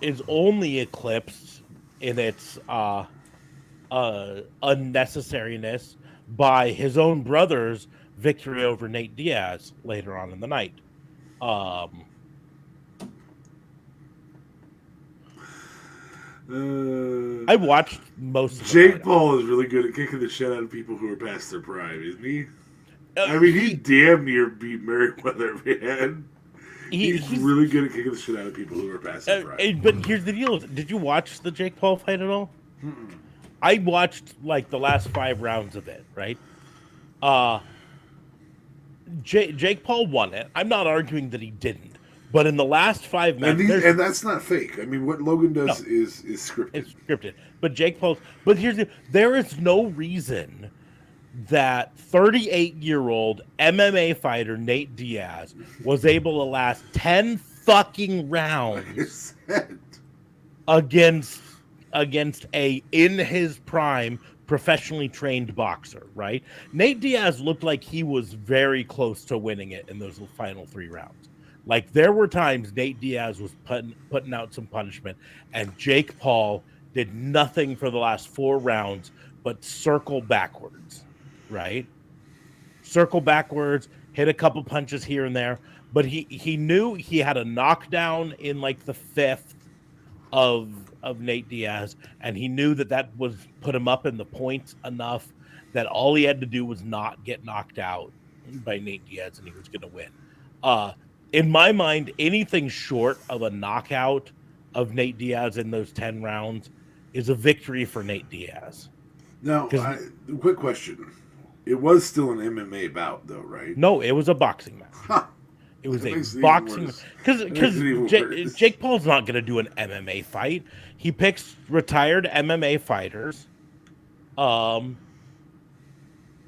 is only eclipsed in its unnecessariness by his own brother's victory over Nate Diaz later on in the night. I watched most of Jake Paul is really good at kicking the shit out of people who are past their prime, isn't he? I mean, he damn near beat Merriweather, man. He's really good at kicking the shit out of people who are past their prime. But here's the deal. Did you watch the Jake Paul fight at all? Mm-mm. I watched like the last 5 rounds of it, right? Jake Paul won it. I'm not arguing that he didn't, but in the last 5 minutes, and that's not fake. I mean, what Logan does is scripted. It's scripted. But there is no reason that 38-year-old MMA fighter Nate Diaz was able to last 10 fucking rounds against a in his prime professionally trained boxer, right? Nate Diaz looked like he was very close to winning it in those final 3 rounds. Like, there were times Nate Diaz was putting out some punishment, and Jake Paul did nothing for the last 4 rounds but circle backwards, right? Circle backwards, hit a couple punches here and there, but he knew he had a knockdown in like the 5th of Nate Diaz, and he knew that was put him up in the points enough that all he had to do was not get knocked out by Nate Diaz, and he was going to win. In my mind, anything short of a knockout of Nate Diaz in those 10 rounds is a victory for Nate Diaz. Now, quick question. It was still an MMA bout, though, right? No, it was a boxing match. Huh. It was a boxing because Jake Paul's not going to do an MMA fight. He picks retired MMA fighters,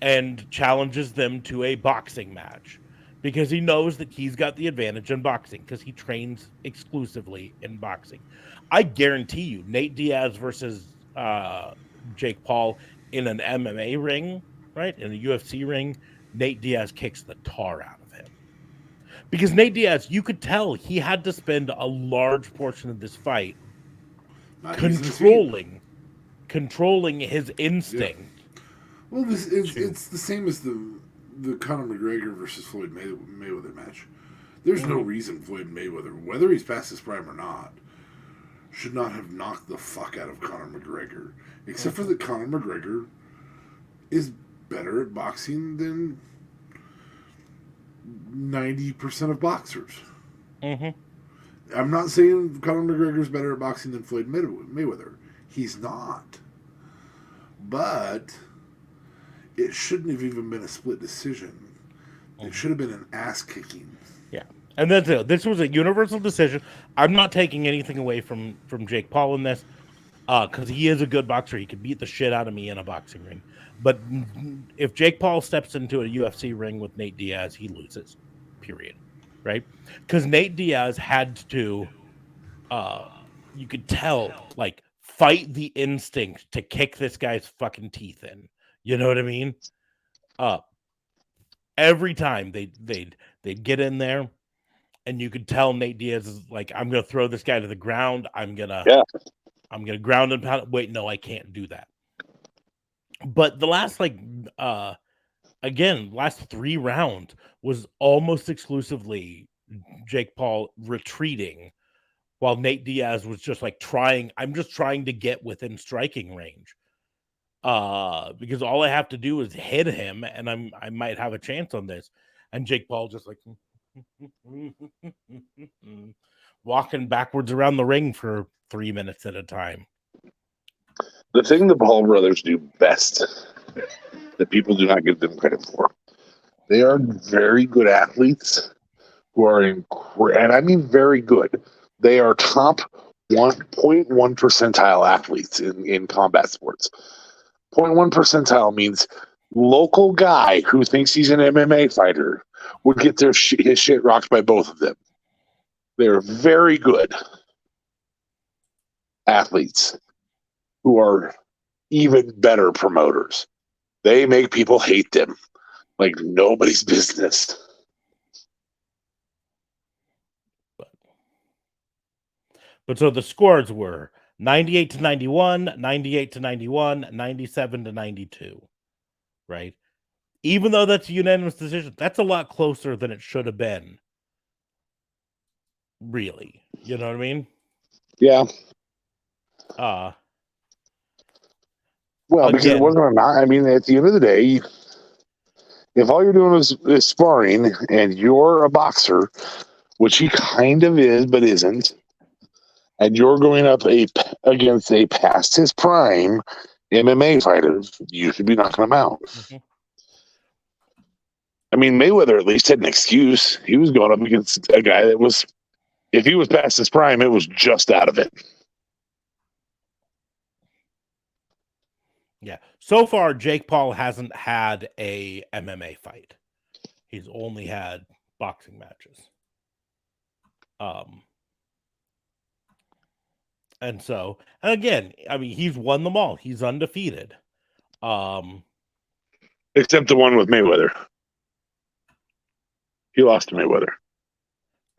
and challenges them to a boxing match because he knows that he's got the advantage in boxing because he trains exclusively in boxing. I guarantee you, Nate Diaz versus Jake Paul in an MMA ring, right, in a UFC ring, Nate Diaz kicks the tar out of him. Because Nate Diaz, you could tell he had to spend a large portion of this fight controlling his instinct. Yeah. Well, it's the same as the Conor McGregor versus Floyd Mayweather match. There's no reason Floyd Mayweather, whether he's past his prime or not, should not have knocked the fuck out of Conor McGregor. Except for that Conor McGregor is better at boxing than 90% of boxers. Mm-hmm. I'm not saying Conor McGregor is better at boxing than Floyd Mayweather. He's not. But it shouldn't have even been a split decision. It should have been an ass-kicking. Yeah. And that's it. This was a universal decision. I'm not taking anything away from Jake Paul in this because he is a good boxer. He could beat the shit out of me in a boxing ring. But if Jake Paul steps into a UFC ring with Nate Diaz, he loses. period, right? Because Nate Diaz had to, you could tell, like, fight the instinct to kick this guy's fucking teeth in. You know what I mean? Every time they'd get in there, and you could tell Nate Diaz is like, I'm gonna throw this guy to the ground. I'm gonna ground and pound. Wait, no, I can't do that. But the last last 3 rounds was almost exclusively Jake Paul retreating, while Nate Diaz was just like I'm just trying to get within striking range. Because all I have to do is hit him and I might have a chance on this. And Jake Paul just like walking backwards around the ring for 3 minutes at a time. The thing the Paul brothers do best that people do not give them credit for, they are very good athletes who are and I mean very good. They are top 1.1 percentile athletes in combat sports. 0.1 percentile means local guy who thinks he's an MMA fighter would get his shit rocked by both of them. They're very good athletes who are even better promoters. They make people hate them like nobody's business. But so the scores were 98-91, 98-91, 97-92, right? Even though that's a unanimous decision, that's a lot closer than it should have been. Really. You know what I mean? Yeah. Well, because it wasn't I mean, at the end of the day, if all you're doing is sparring and you're a boxer, which he kind of is but isn't, and you're going up against a past his prime MMA fighter, you should be knocking him out. Mm-hmm. I mean, Mayweather at least had an excuse. He was going up against a guy that was, if he was past his prime, it was just out of it. Yeah. So far, Jake Paul hasn't had a MMA fight. He's only had boxing matches. And so, and again, I mean, he's won them all. He's undefeated. Except the one with Mayweather. He lost to Mayweather.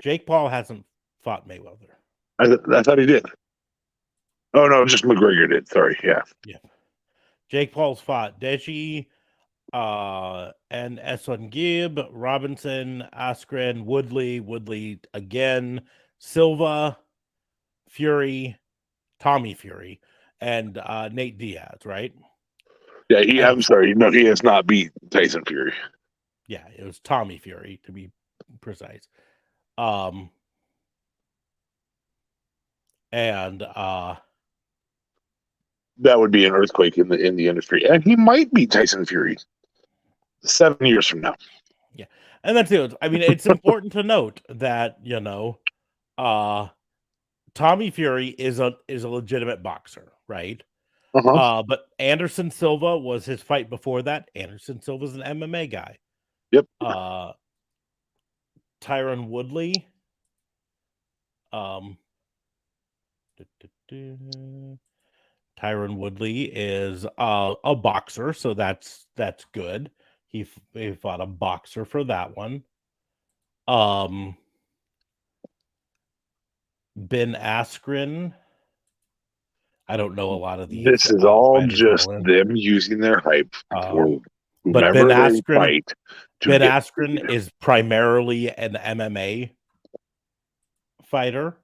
Jake Paul hasn't fought Mayweather. I thought he did. Oh, no, just McGregor did. Sorry, yeah. Yeah. Jake Paul's fought Deji, and Esongib, Robinson, Askren, Woodley again, Silva, Fury, Tommy Fury, and Nate Diaz, right? Yeah, I'm sorry. No, he has not beat Tyson Fury. Yeah, it was Tommy Fury, to be precise. And that would be an earthquake in the industry. And he might beat Tyson Fury 7 years from now. Yeah. And that's it. I mean, it's important to note that, Tommy Fury is a legitimate boxer, right? Uh-huh. But Anderson Silva was his fight before that. Anderson Silva's an MMA guy. Yep. Tyron Woodley. Tyron Woodley is a boxer, so that's good. He fought a boxer for that one. Ben Askren. I don't know a lot of these. This is all just them using their hype for but Ben Askren, fight. Ben Askren is primarily an MMA fighter.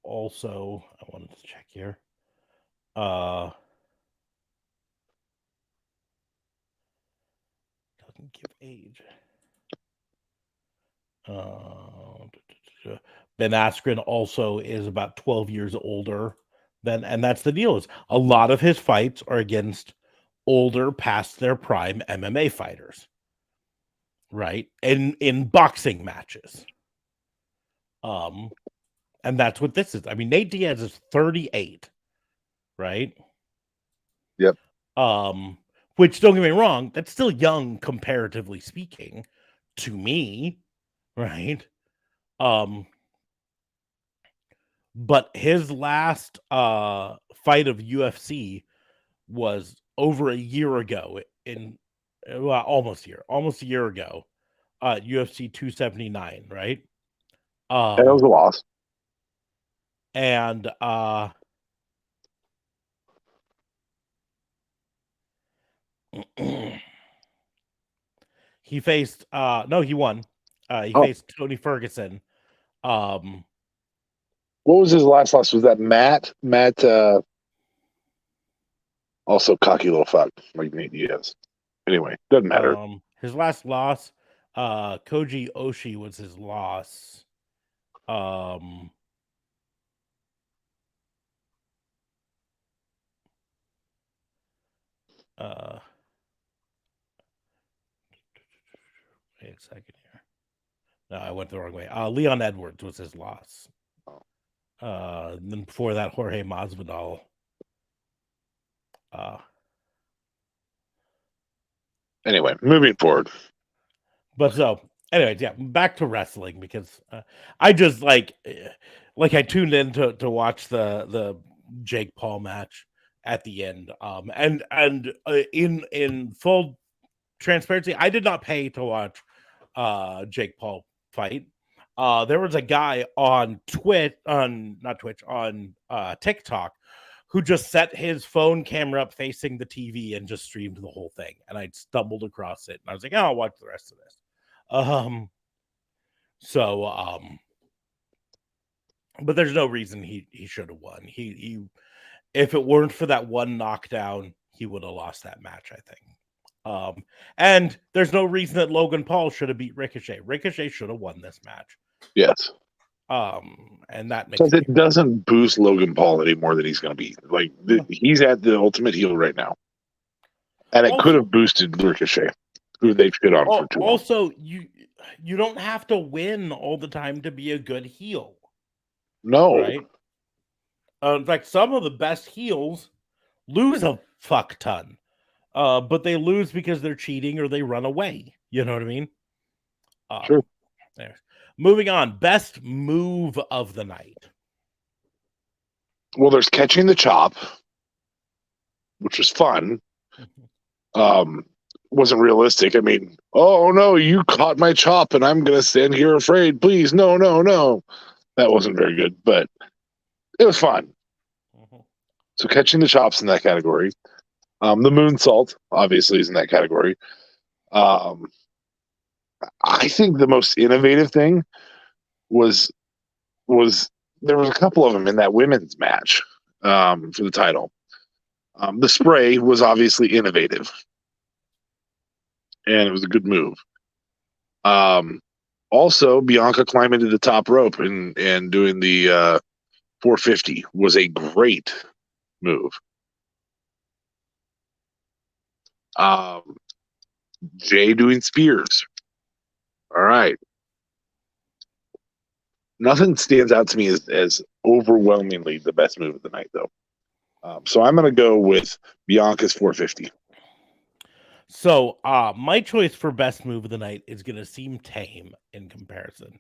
Also, I wanted to check here. Doesn't give age. Ben Askren also is about 12 years older than, and that's the deal, is a lot of his fights are against older, past their prime MMA fighters, right? In boxing matches. And that's what this is. I mean, Nate Diaz is 38, right? Yep. Which, don't get me wrong, that's still young comparatively speaking to me, right? But his last fight of UFC was over a year ago almost a year ago, UFC 279, right? That was a loss. And he faced no, he won. He faced Tony Ferguson. What was his last loss? Was that Matt? Also cocky little fuck like Nate Diaz. Anyway, doesn't matter. His last loss, Koji Oshi was his loss. Wait a second here. No, I went the wrong way. Leon Edwards was his loss. Then before that, Jorge Masvidal. Anyway, moving forward. But so, anyways, yeah, back to wrestling because I just like I tuned in to watch the Jake Paul match at the end. And in full transparency, I did not pay to watch Jake Paul fight. There was a guy on TikTok who just set his phone camera up facing the TV and just streamed the whole thing. And I stumbled across it and I was like, oh, I'll watch the rest of this. But there's no reason he should have won. He if it weren't for that one knockdown, he would have lost that match, I think. And there's no reason that Logan Paul should have beat Ricochet. Ricochet should have won this match. Yes. And that makes because it doesn't boost Logan Paul any more than he's going to be. Like he's at the ultimate heel right now, and it could have boosted Ricochet, who they've shit on for too long. Also, you don't have to win all the time to be a good heel. No, right? In fact, some of the best heels lose a fuck ton, but they lose because they're cheating or they run away. You know what I mean? Sure. There. Moving on, best move of the night. Well, there's catching the chop, which was fun. Wasn't realistic. I mean, oh no, you caught my chop and I'm gonna stand here afraid. Please, no. That wasn't very good, but it was fun. So catching the chops in that category. The moonsault obviously is in that category. I think the most innovative thing was there was a couple of them in that women's match for the title. The spray was obviously innovative, and it was a good move. Also, Bianca climbing to the top rope and doing the 450 was a great move. Jay doing spears. All right. Nothing stands out to me as overwhelmingly the best move of the night, though. So I'm going to go with Bianca's 450. So my choice for best move of the night is going to seem tame in comparison.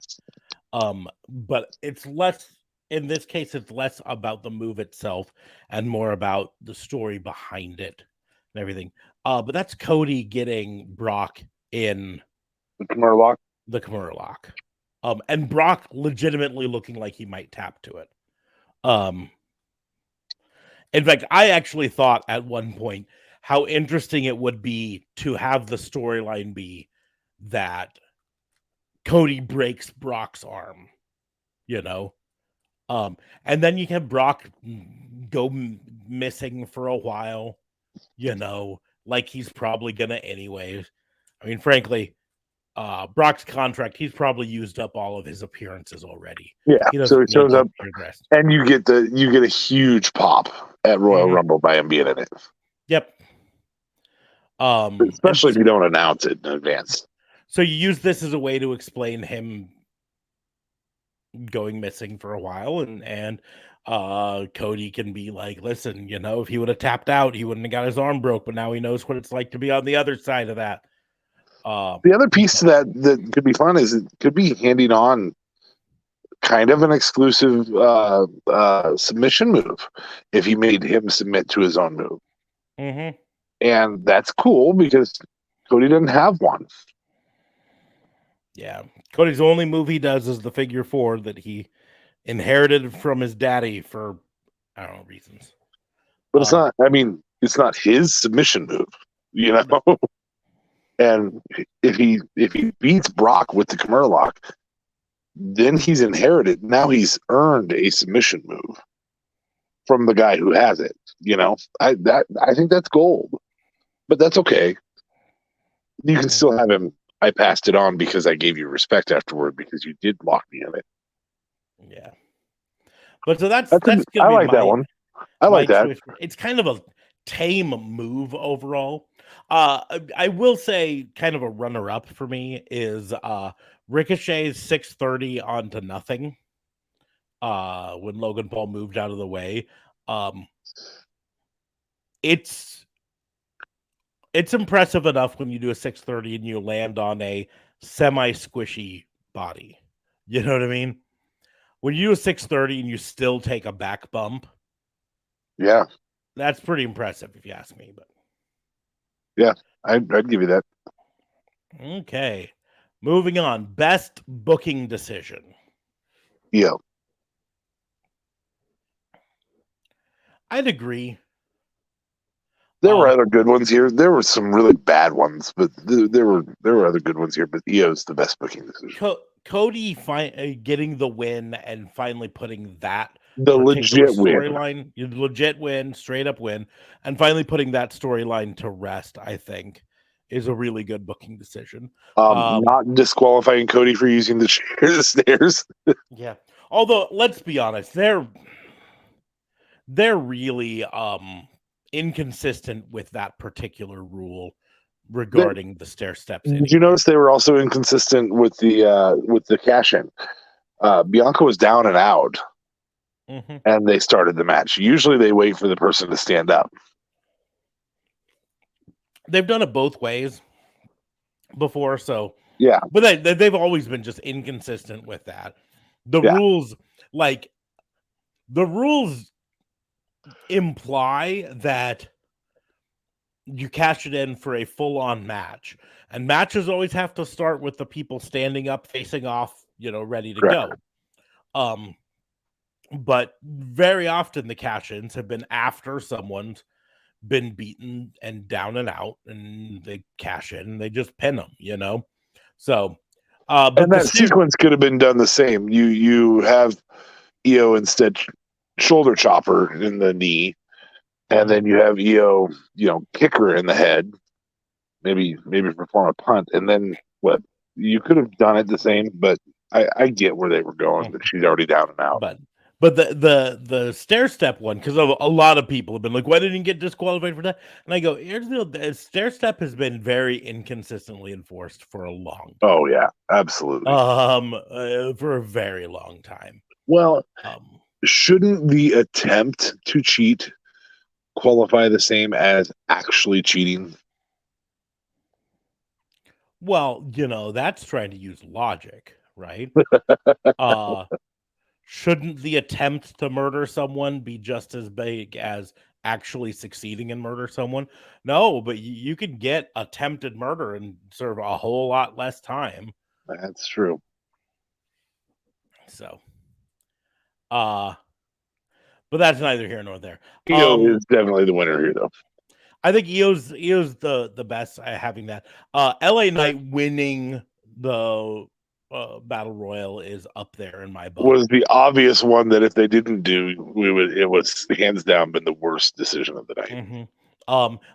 But it's less, in this case, it's less about the move itself and more about the story behind it and everything. But that's Cody getting Brock in the Kimura lock. The Kimura lock. And Brock legitimately looking like he might tap to it. In fact, I actually thought at one point how interesting it would be to have the storyline be that Cody breaks Brock's arm, you know? And then you can have Brock go missing for a while, you know, like he's probably gonna anyways. I mean, frankly, Brock's contract, he's probably used up all of his appearances already. Yeah, so it shows up, and you get a huge pop at Royal Rumble by him being in it. Yep. Especially if you don't announce it in advance. So you use this as a way to explain him going missing for a while, and Cody can be like, listen, if he would have tapped out, he wouldn't have got his arm broke, but now he knows what it's like to be on the other side of that. The other piece to that could be fun is it could be handing on kind of an exclusive submission move if he made him submit to his own move. Mm-hmm. And that's cool because Cody didn't have one. Yeah. Cody's only move he does is the figure 4 that he inherited from his daddy for, I don't know, reasons. But it's not his submission move, And if he beats Brock with the Kimura lock, then he's inherited. Now he's earned a submission move from the guy who has it. I think that's gold, but that's okay. You can still have him. I passed it on because I gave you respect afterward because you did lock me in it. Yeah, but so that's I like that one. I like that. Twitch. It's kind of a tame move overall. I will say kind of a runner-up for me is Ricochet's 630 onto nothing when Logan Paul moved out of the way. It's impressive enough when you do a 630 and you land on a semi-squishy body. You know what I mean? When you do a 630 and you still take a back bump, yeah, that's pretty impressive if you ask me. But yeah, I'd give you that. Okay, moving on. Best booking decision. Yeah, I'd agree. There were other good ones here. There were some really bad ones, but there were other good ones here. But EO's the best booking decision. Cody getting the win and finally putting that the legit storyline, legit win, straight up win, and finally putting that storyline to rest, I think, is a really good booking decision. Not disqualifying Cody for using the stairs. Yeah, although let's be honest, they're really inconsistent with that particular rule regarding the stair steps. Did you notice they were also inconsistent with the cash in? Bianca was down and out, and they started the match. Usually, they wait for the person to stand up. They've done it both ways before, so yeah. But they've always been just inconsistent with that. The rules imply that you cash it in for a full-on match, and matches always have to start with the people standing up, facing off, ready to go. But very often the cash-ins have been after someone's been beaten and down and out, and they cash in and they just pin them, So, but and that sequence could have been done the same. You have EO instead shoulder chopper in the knee, and then you have EO, kick her in the head, maybe perform a punt, and then what? You could have done it the same, but I get where they were going, but she's already down and out. But the stair step one, because a lot of people have been like, why didn't you get disqualified for that? And I go, here's the stair step has been very inconsistently enforced for a long time. Oh yeah, absolutely. For a very long time. Well, shouldn't the attempt to cheat qualify the same as actually cheating? Well, that's trying to use logic, right? Shouldn't the attempt to murder someone be just as big as actually succeeding in murder someone? No, but you can get attempted murder and serve a whole lot less time. That's true. So, but that's neither here nor there. EO is definitely the winner here, though. I think EO's the best at having that. LA Knight winning the Battle Royal is up there in my book. Was the obvious one that if they didn't do, it was hands down been the worst decision of the night.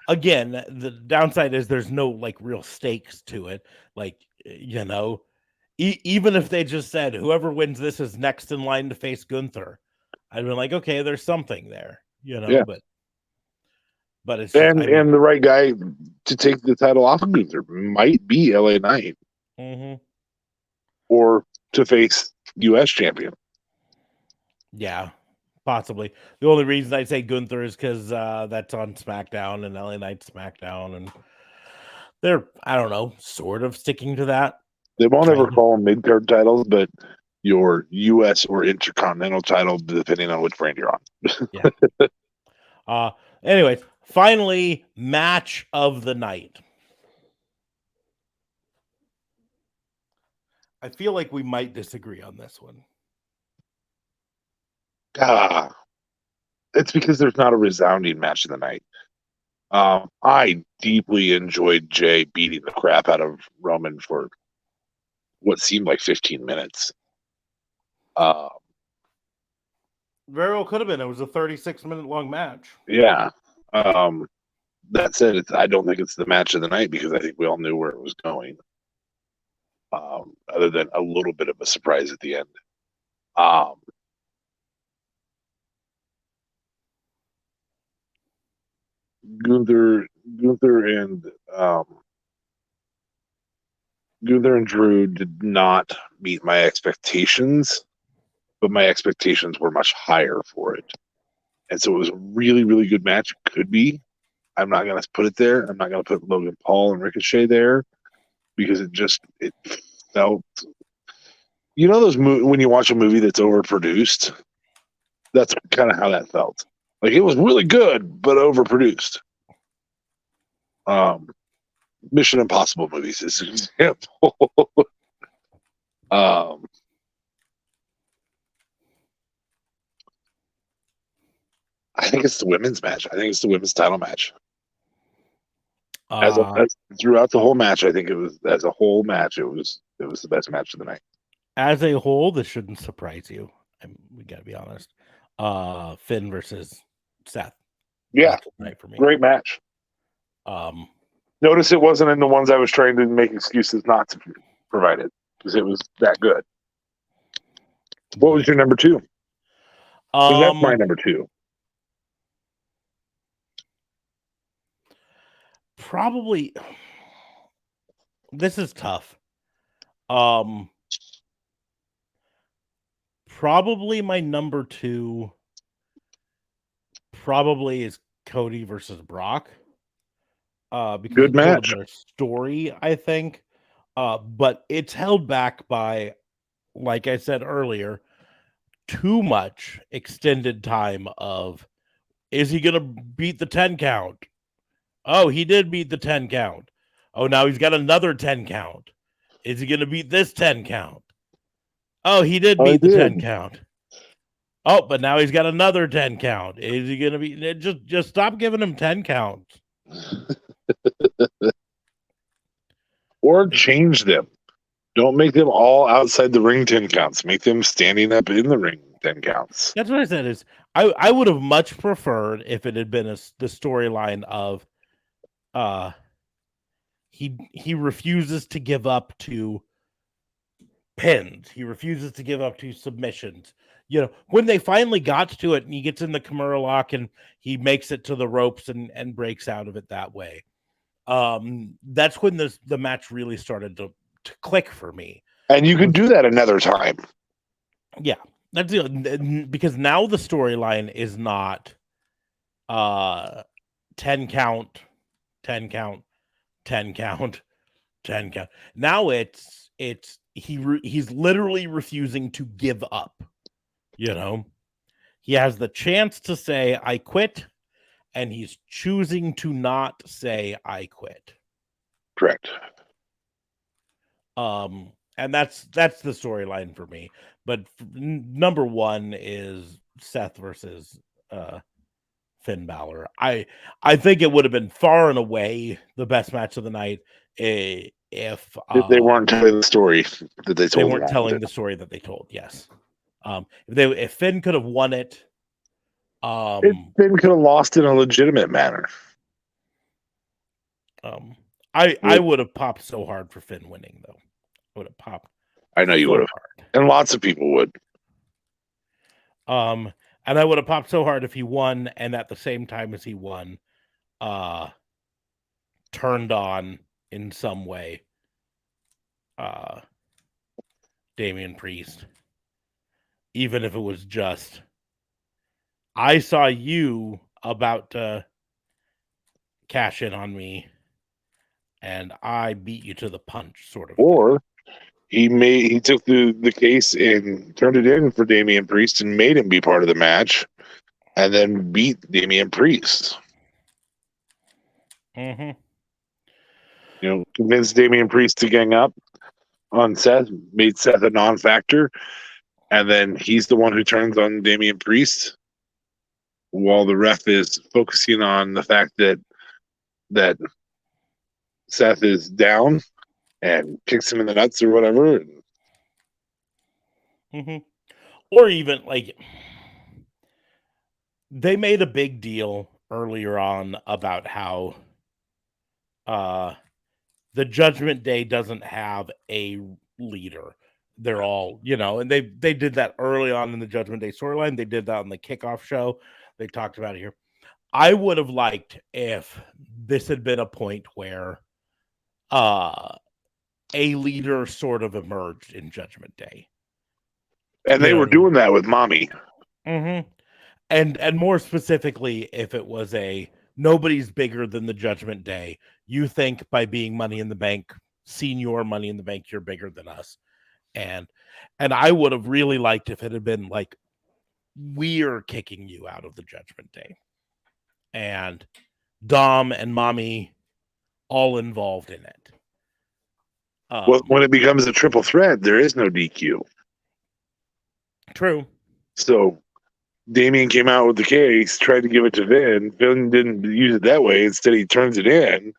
Again, the downside is there's no real stakes to it. Even if they just said whoever wins this is next in line to face Gunther, I'd be like, okay, there's something there, Yeah. But it's and the right guy to take the title off of Gunther might be LA Knight. Or to face U.S. champion. Yeah, Possibly. The only reason I say Gunther is because that's on SmackDown and LA Knight SmackDown, and they're, I don't know, sort of sticking to that. They won't ever call them mid-card titles, but your U.S. or Intercontinental title, depending on which brand you're on. Anyways, finally, match of the night. I feel like we might disagree on this one. It's because there's not a resounding match of the night. I deeply enjoyed Jay beating the crap out of Roman for what seemed like 15 minutes. Very well could have been. It was a 36-minute long match. Yeah. That said, I don't think it's the match of the night because I think we all knew where it was going. Other than a little bit of a surprise at the end. Gunther and Drew did not meet my expectations, but my expectations were much higher for it. And so it was a really, really good match. It could be. I'm not going to put it there. I'm not going to put Logan Paul and Ricochet there because it felt, those when you watch a movie that's overproduced, that's kind of how that felt. Like it was really good, but overproduced. Mission Impossible movies is an example. I think it's the women's match. I think it's the women's title match. As throughout the whole match, I think it was as a whole match. It was the best match of the night. As a whole, this shouldn't surprise you. We got to be honest. Finn versus Seth. Yeah, right for me. Great match. Notice it wasn't in the ones I was trying to make excuses not to provide it because it was that good. What was your number two? That's my number two. Probably. This is tough. Probably my number two. Probably is Cody versus Brock. Because good match. Told a better story, I think. But it's held back by, like I said earlier, too much extended time of, is he going to beat the 10 count? Oh, he did beat the 10 count. Oh, now he's got another 10 count. Is he going to beat this 10 count? Oh, he did beat the 10 count. Oh, but now he's got another 10 count. Is he going to be... Just stop giving him 10 counts. Or change them. Don't make them all outside the ring 10 counts. Make them standing up in the ring 10 counts. That's what I said. Is I would have much preferred if it had been the storyline of he refuses to give up to pins. He refuses to give up to submissions. When they finally got to it and he gets in the Kimura lock and he makes it to the ropes and breaks out of it that way. That's when the match really started to click for me. And you could do that another time. Yeah. That's because now the storyline is not 10 count, 10 count, 10 count, 10 count. Now he's literally refusing to give up. He has the chance to say I quit, and he's choosing to not say I quit. Correct. And that's the storyline for me. But number one is Seth versus Finn Balor. I think it would have been far and away the best match of the night if they weren't telling the story that they told. They weren't telling the story that they told. Yes. If Finn could have won it, Finn could have lost in a legitimate manner. I would have popped so hard for Finn winning, though. I would have popped. I know you would have, and lots of people would. And I would have popped so hard if he won, and at the same time as he won, turned on in some way Damian Priest, even if it was just I saw you about to cash in on me, and I beat you to the punch, sort of. Or he took the case and turned it in for Damian Priest and made him be part of the match, and then beat Damian Priest. Mm-hmm. You know, convinced Damian Priest to gang up on Seth, made Seth a non-factor, and then he's the one who turns on Damian Priest while the ref is focusing on the fact that Seth is down and kicks him in the nuts or whatever. Mm-hmm. Or even like they made a big deal earlier on about how the Judgment Day doesn't have a leader. They're all, and they did that early on in the Judgment Day storyline. They did that on the kickoff show. They talked about it here. I would have liked if this had been a point where a leader sort of emerged in Judgment Day. And they were doing that with Mommy. Mm-hmm. And more specifically, if it was nobody's bigger than the Judgment Day. You think by being Money in the Bank, senior Money in the Bank, you're bigger than us. And I would have really liked if it had been like, we're kicking you out of the Judgment Day. And Dom and Mommy all involved in it. Well, when it becomes a triple threat, there is no DQ. True. So Damian came out with the case, tried to give it to Vin. Vin didn't use it that way. Instead, he turns it in.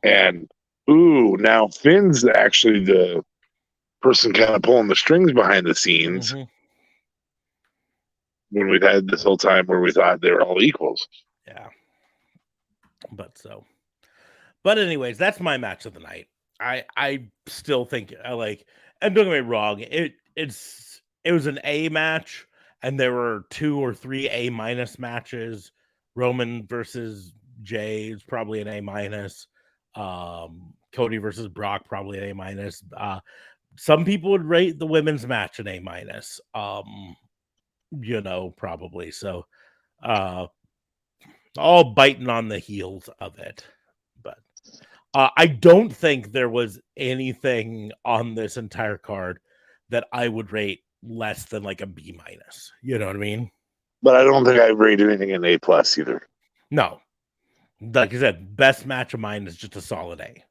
And, now Finn's actually the person kind of pulling the strings behind the scenes. Mm-hmm. When we've had this whole time where we thought they were all equals. Yeah. But anyways, that's my match of the night. I still think and don't get me wrong, it was an A match, and there were 2 or 3 A- matches. Roman versus Jay is probably an A-. Cody versus Brock, probably an A-. Some people would rate the women's match an A-. Probably. So all biting on the heels of it. But I don't think there was anything on this entire card that I would rate less than like a B-. You know what I mean? But I don't think I rate anything an A+ either. No. Like I said, best match of mine is just a solid A.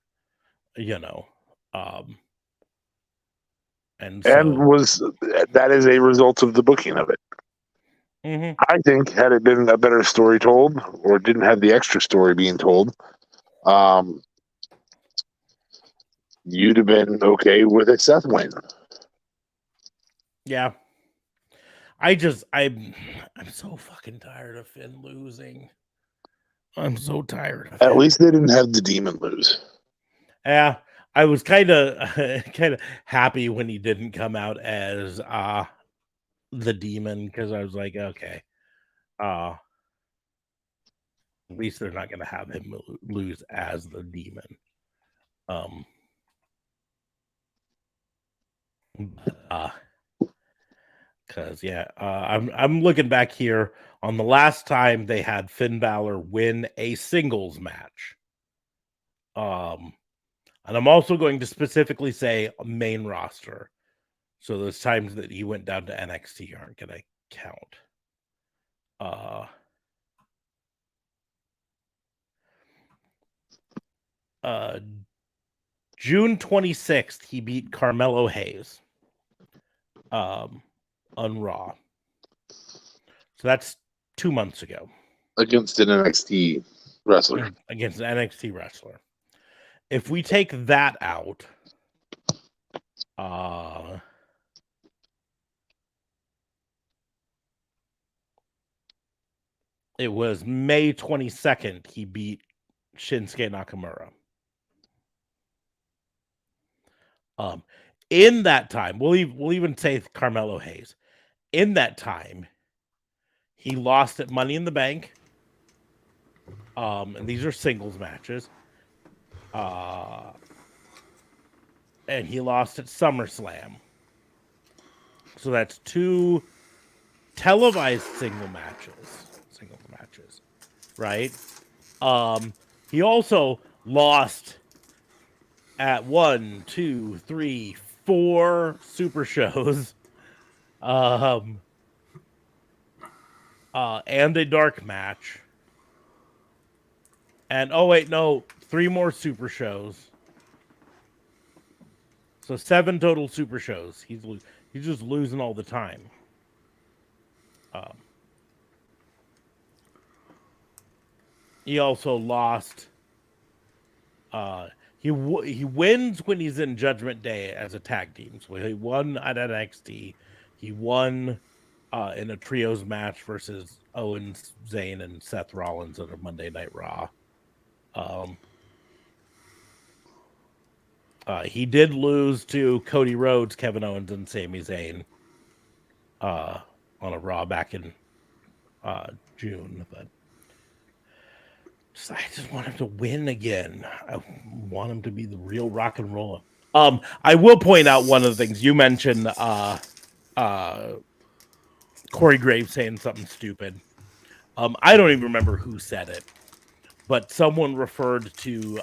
And that is a result of the booking of it. Mm-hmm. I think had it been a better story told, or didn't have the extra story being told, you'd have been okay with a Seth win. Yeah. I'm so fucking tired of Finn losing. I'm so tired of At least they didn't have the demon lose. Yeah, I was kind of happy when he didn't come out as the demon, because I was like, okay, at least they're not going to have him lose as the demon. Because I'm looking back here on the last time they had Finn Balor win a singles match. And I'm also going to specifically say main roster. So those times that he went down to NXT aren't going to count. June 26th, he beat Carmelo Hayes on Raw. So that's 2 months ago. Against an NXT wrestler. Against an NXT wrestler. If we take that out, it was May 22nd he beat Shinsuke Nakamura. In that time, we'll even say Carmelo Hayes. In that time, he lost at Money in the Bank. And these are singles matches. And he lost at SummerSlam. So that's 2, televised single matches, right? He also lost at 1, 2, 3, 4 super shows, and a dark match. And 3 more super shows. So 7 total super shows. He's just losing all the time. He also lost. He wins when he's in Judgment Day as a tag team. So he won at NXT. He won in a trios match versus Owens, Zayn, and Seth Rollins at a Monday Night Raw. He did lose to Cody Rhodes, Kevin Owens, and Sami Zayn on a Raw back in June. But I just want him to win again. I want him to be the real rock and roller. I will point out one of the things you mentioned. Corey Graves saying something stupid. I don't even remember who said it, but someone referred to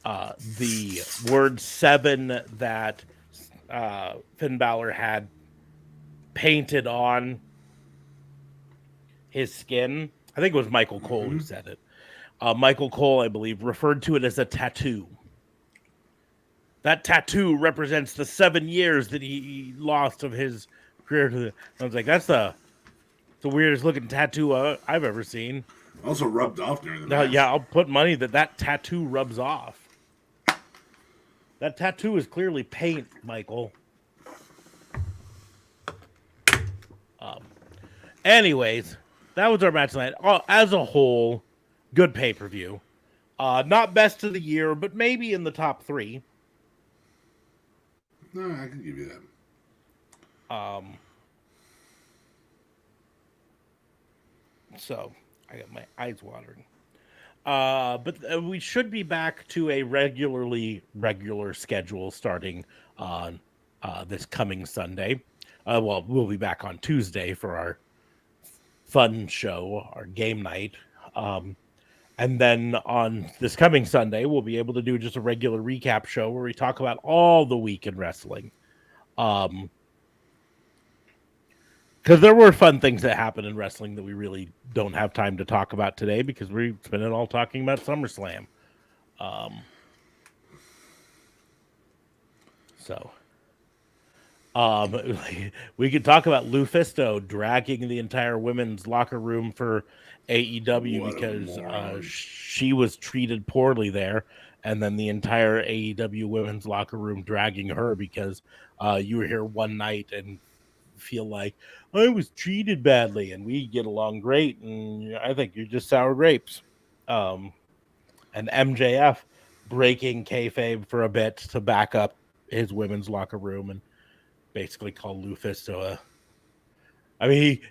the word 7 that Finn Balor had painted on his skin. I think it was Michael Cole who said it. Michael Cole, I believe, referred to it as a tattoo. That tattoo represents the 7 years that he lost of his career. I was like, that's the weirdest looking tattoo I've ever seen. Also rubbed off during the match. Yeah, I'll put money that tattoo rubs off. That tattoo is clearly paint, Michael. Anyways, that was our match tonight. As a whole, good pay-per-view. Not best of the year, but maybe in the top 3. No, I can give you that. So I got my eyes watering. But we should be back to a regular schedule starting on this coming Sunday. We'll be back on Tuesday for our fun show, our game night. And then on this coming Sunday, we'll be able to do just a regular recap show where we talk about all the week in wrestling. Because there were fun things that happened in wrestling that we really don't have time to talk about today because we spent it all talking about SummerSlam. We could talk about Lufisto dragging the entire women's locker room for AEW because she was treated poorly there, and then the entire AEW women's locker room dragging her because you were here one night and feel like I was treated badly and we get along great and I think you're just sour grapes. And MJF breaking kayfabe for a bit to back up his women's locker room and basically call Lufisto he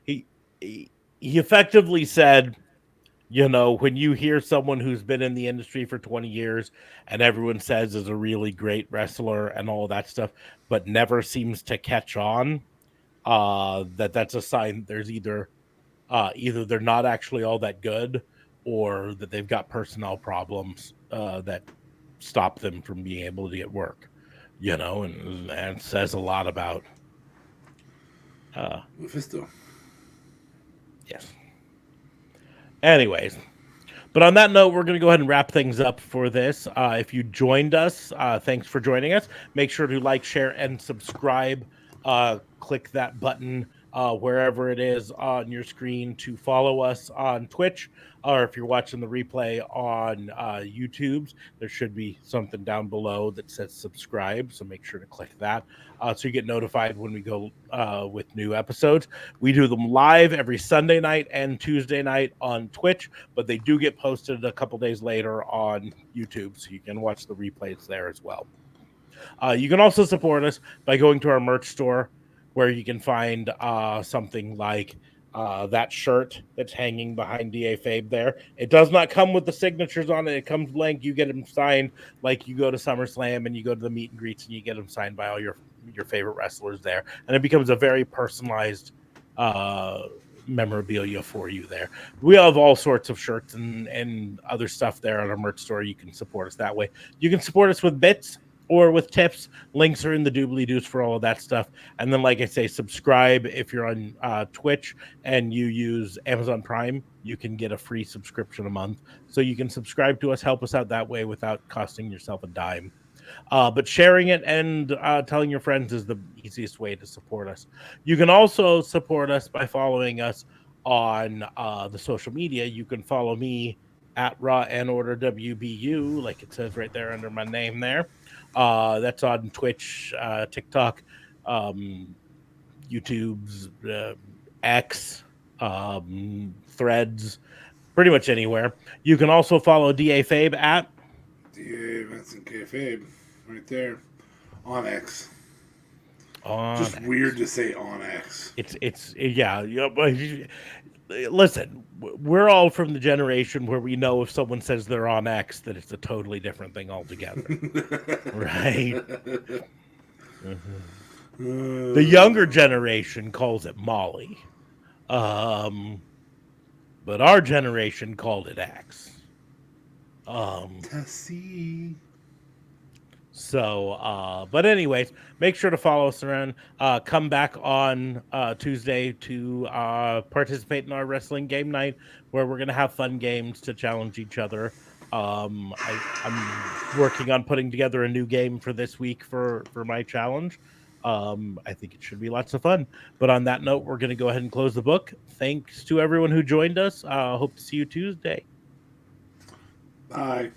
effectively said, when you hear someone who's been in the industry for 20 years and everyone says is a really great wrestler and all that stuff, but never seems to catch on, that's a sign there's either they're not actually all that good or that they've got personnel problems that stop them from being able to get work. And that says a lot about Lufisto. Yes. Anyways, but on that note, we're going to go ahead and wrap things up for this. If you joined us, thanks for joining us. Make sure to like, share, and subscribe. Click that button wherever it is on your screen to follow us on Twitch, or if you're watching the replay on YouTube, there should be something down below that says subscribe, so make sure to click that so you get notified when we go with new episodes. We do them live every Sunday night and Tuesday night on Twitch, but they do get posted a couple days later on YouTube, so you can watch the replays there as well. You can also support us by going to our merch store, where you can find something like that shirt that's hanging behind DA Fabe there. It does not come with the signatures on it. It comes blank. You get them signed like you go to SummerSlam and you go to the meet and greets and you get them signed by all your favorite wrestlers there. And it becomes a very personalized memorabilia for you there. We have all sorts of shirts and other stuff there on our merch store. You can support us that way. You can support us with bits or with tips. Links are in the doobly-doos for all of that stuff. And then, like I say, subscribe if you're on Twitch and you use Amazon Prime. You can get a free subscription a month. So you can subscribe to us, help us out that way without costing yourself a dime. But sharing it and telling your friends is the easiest way to support us. You can also support us by following us on the social media. You can follow me at Raw and Order WBU, like it says right there under my name there. That's on Twitch, TikTok, YouTube's X, Threads, pretty much anywhere. You can also follow DA Fabe at DA Vincent Kayfabe, right there on X. Just X. Weird to say on X. It's yeah. Listen, we're all from the generation where we know if someone says they're on X, that it's a totally different thing altogether, right? The younger generation calls it Molly, but our generation called it X. So, but anyways, make sure to follow us around. Come back on Tuesday to participate in our wrestling game night, where we're going to have fun games to challenge each other. I'm working on putting together a new game for this week for my challenge. I think it should be lots of fun. But on that note, we're going to go ahead and close the book. Thanks to everyone who joined us. Hope to see you Tuesday. Bye.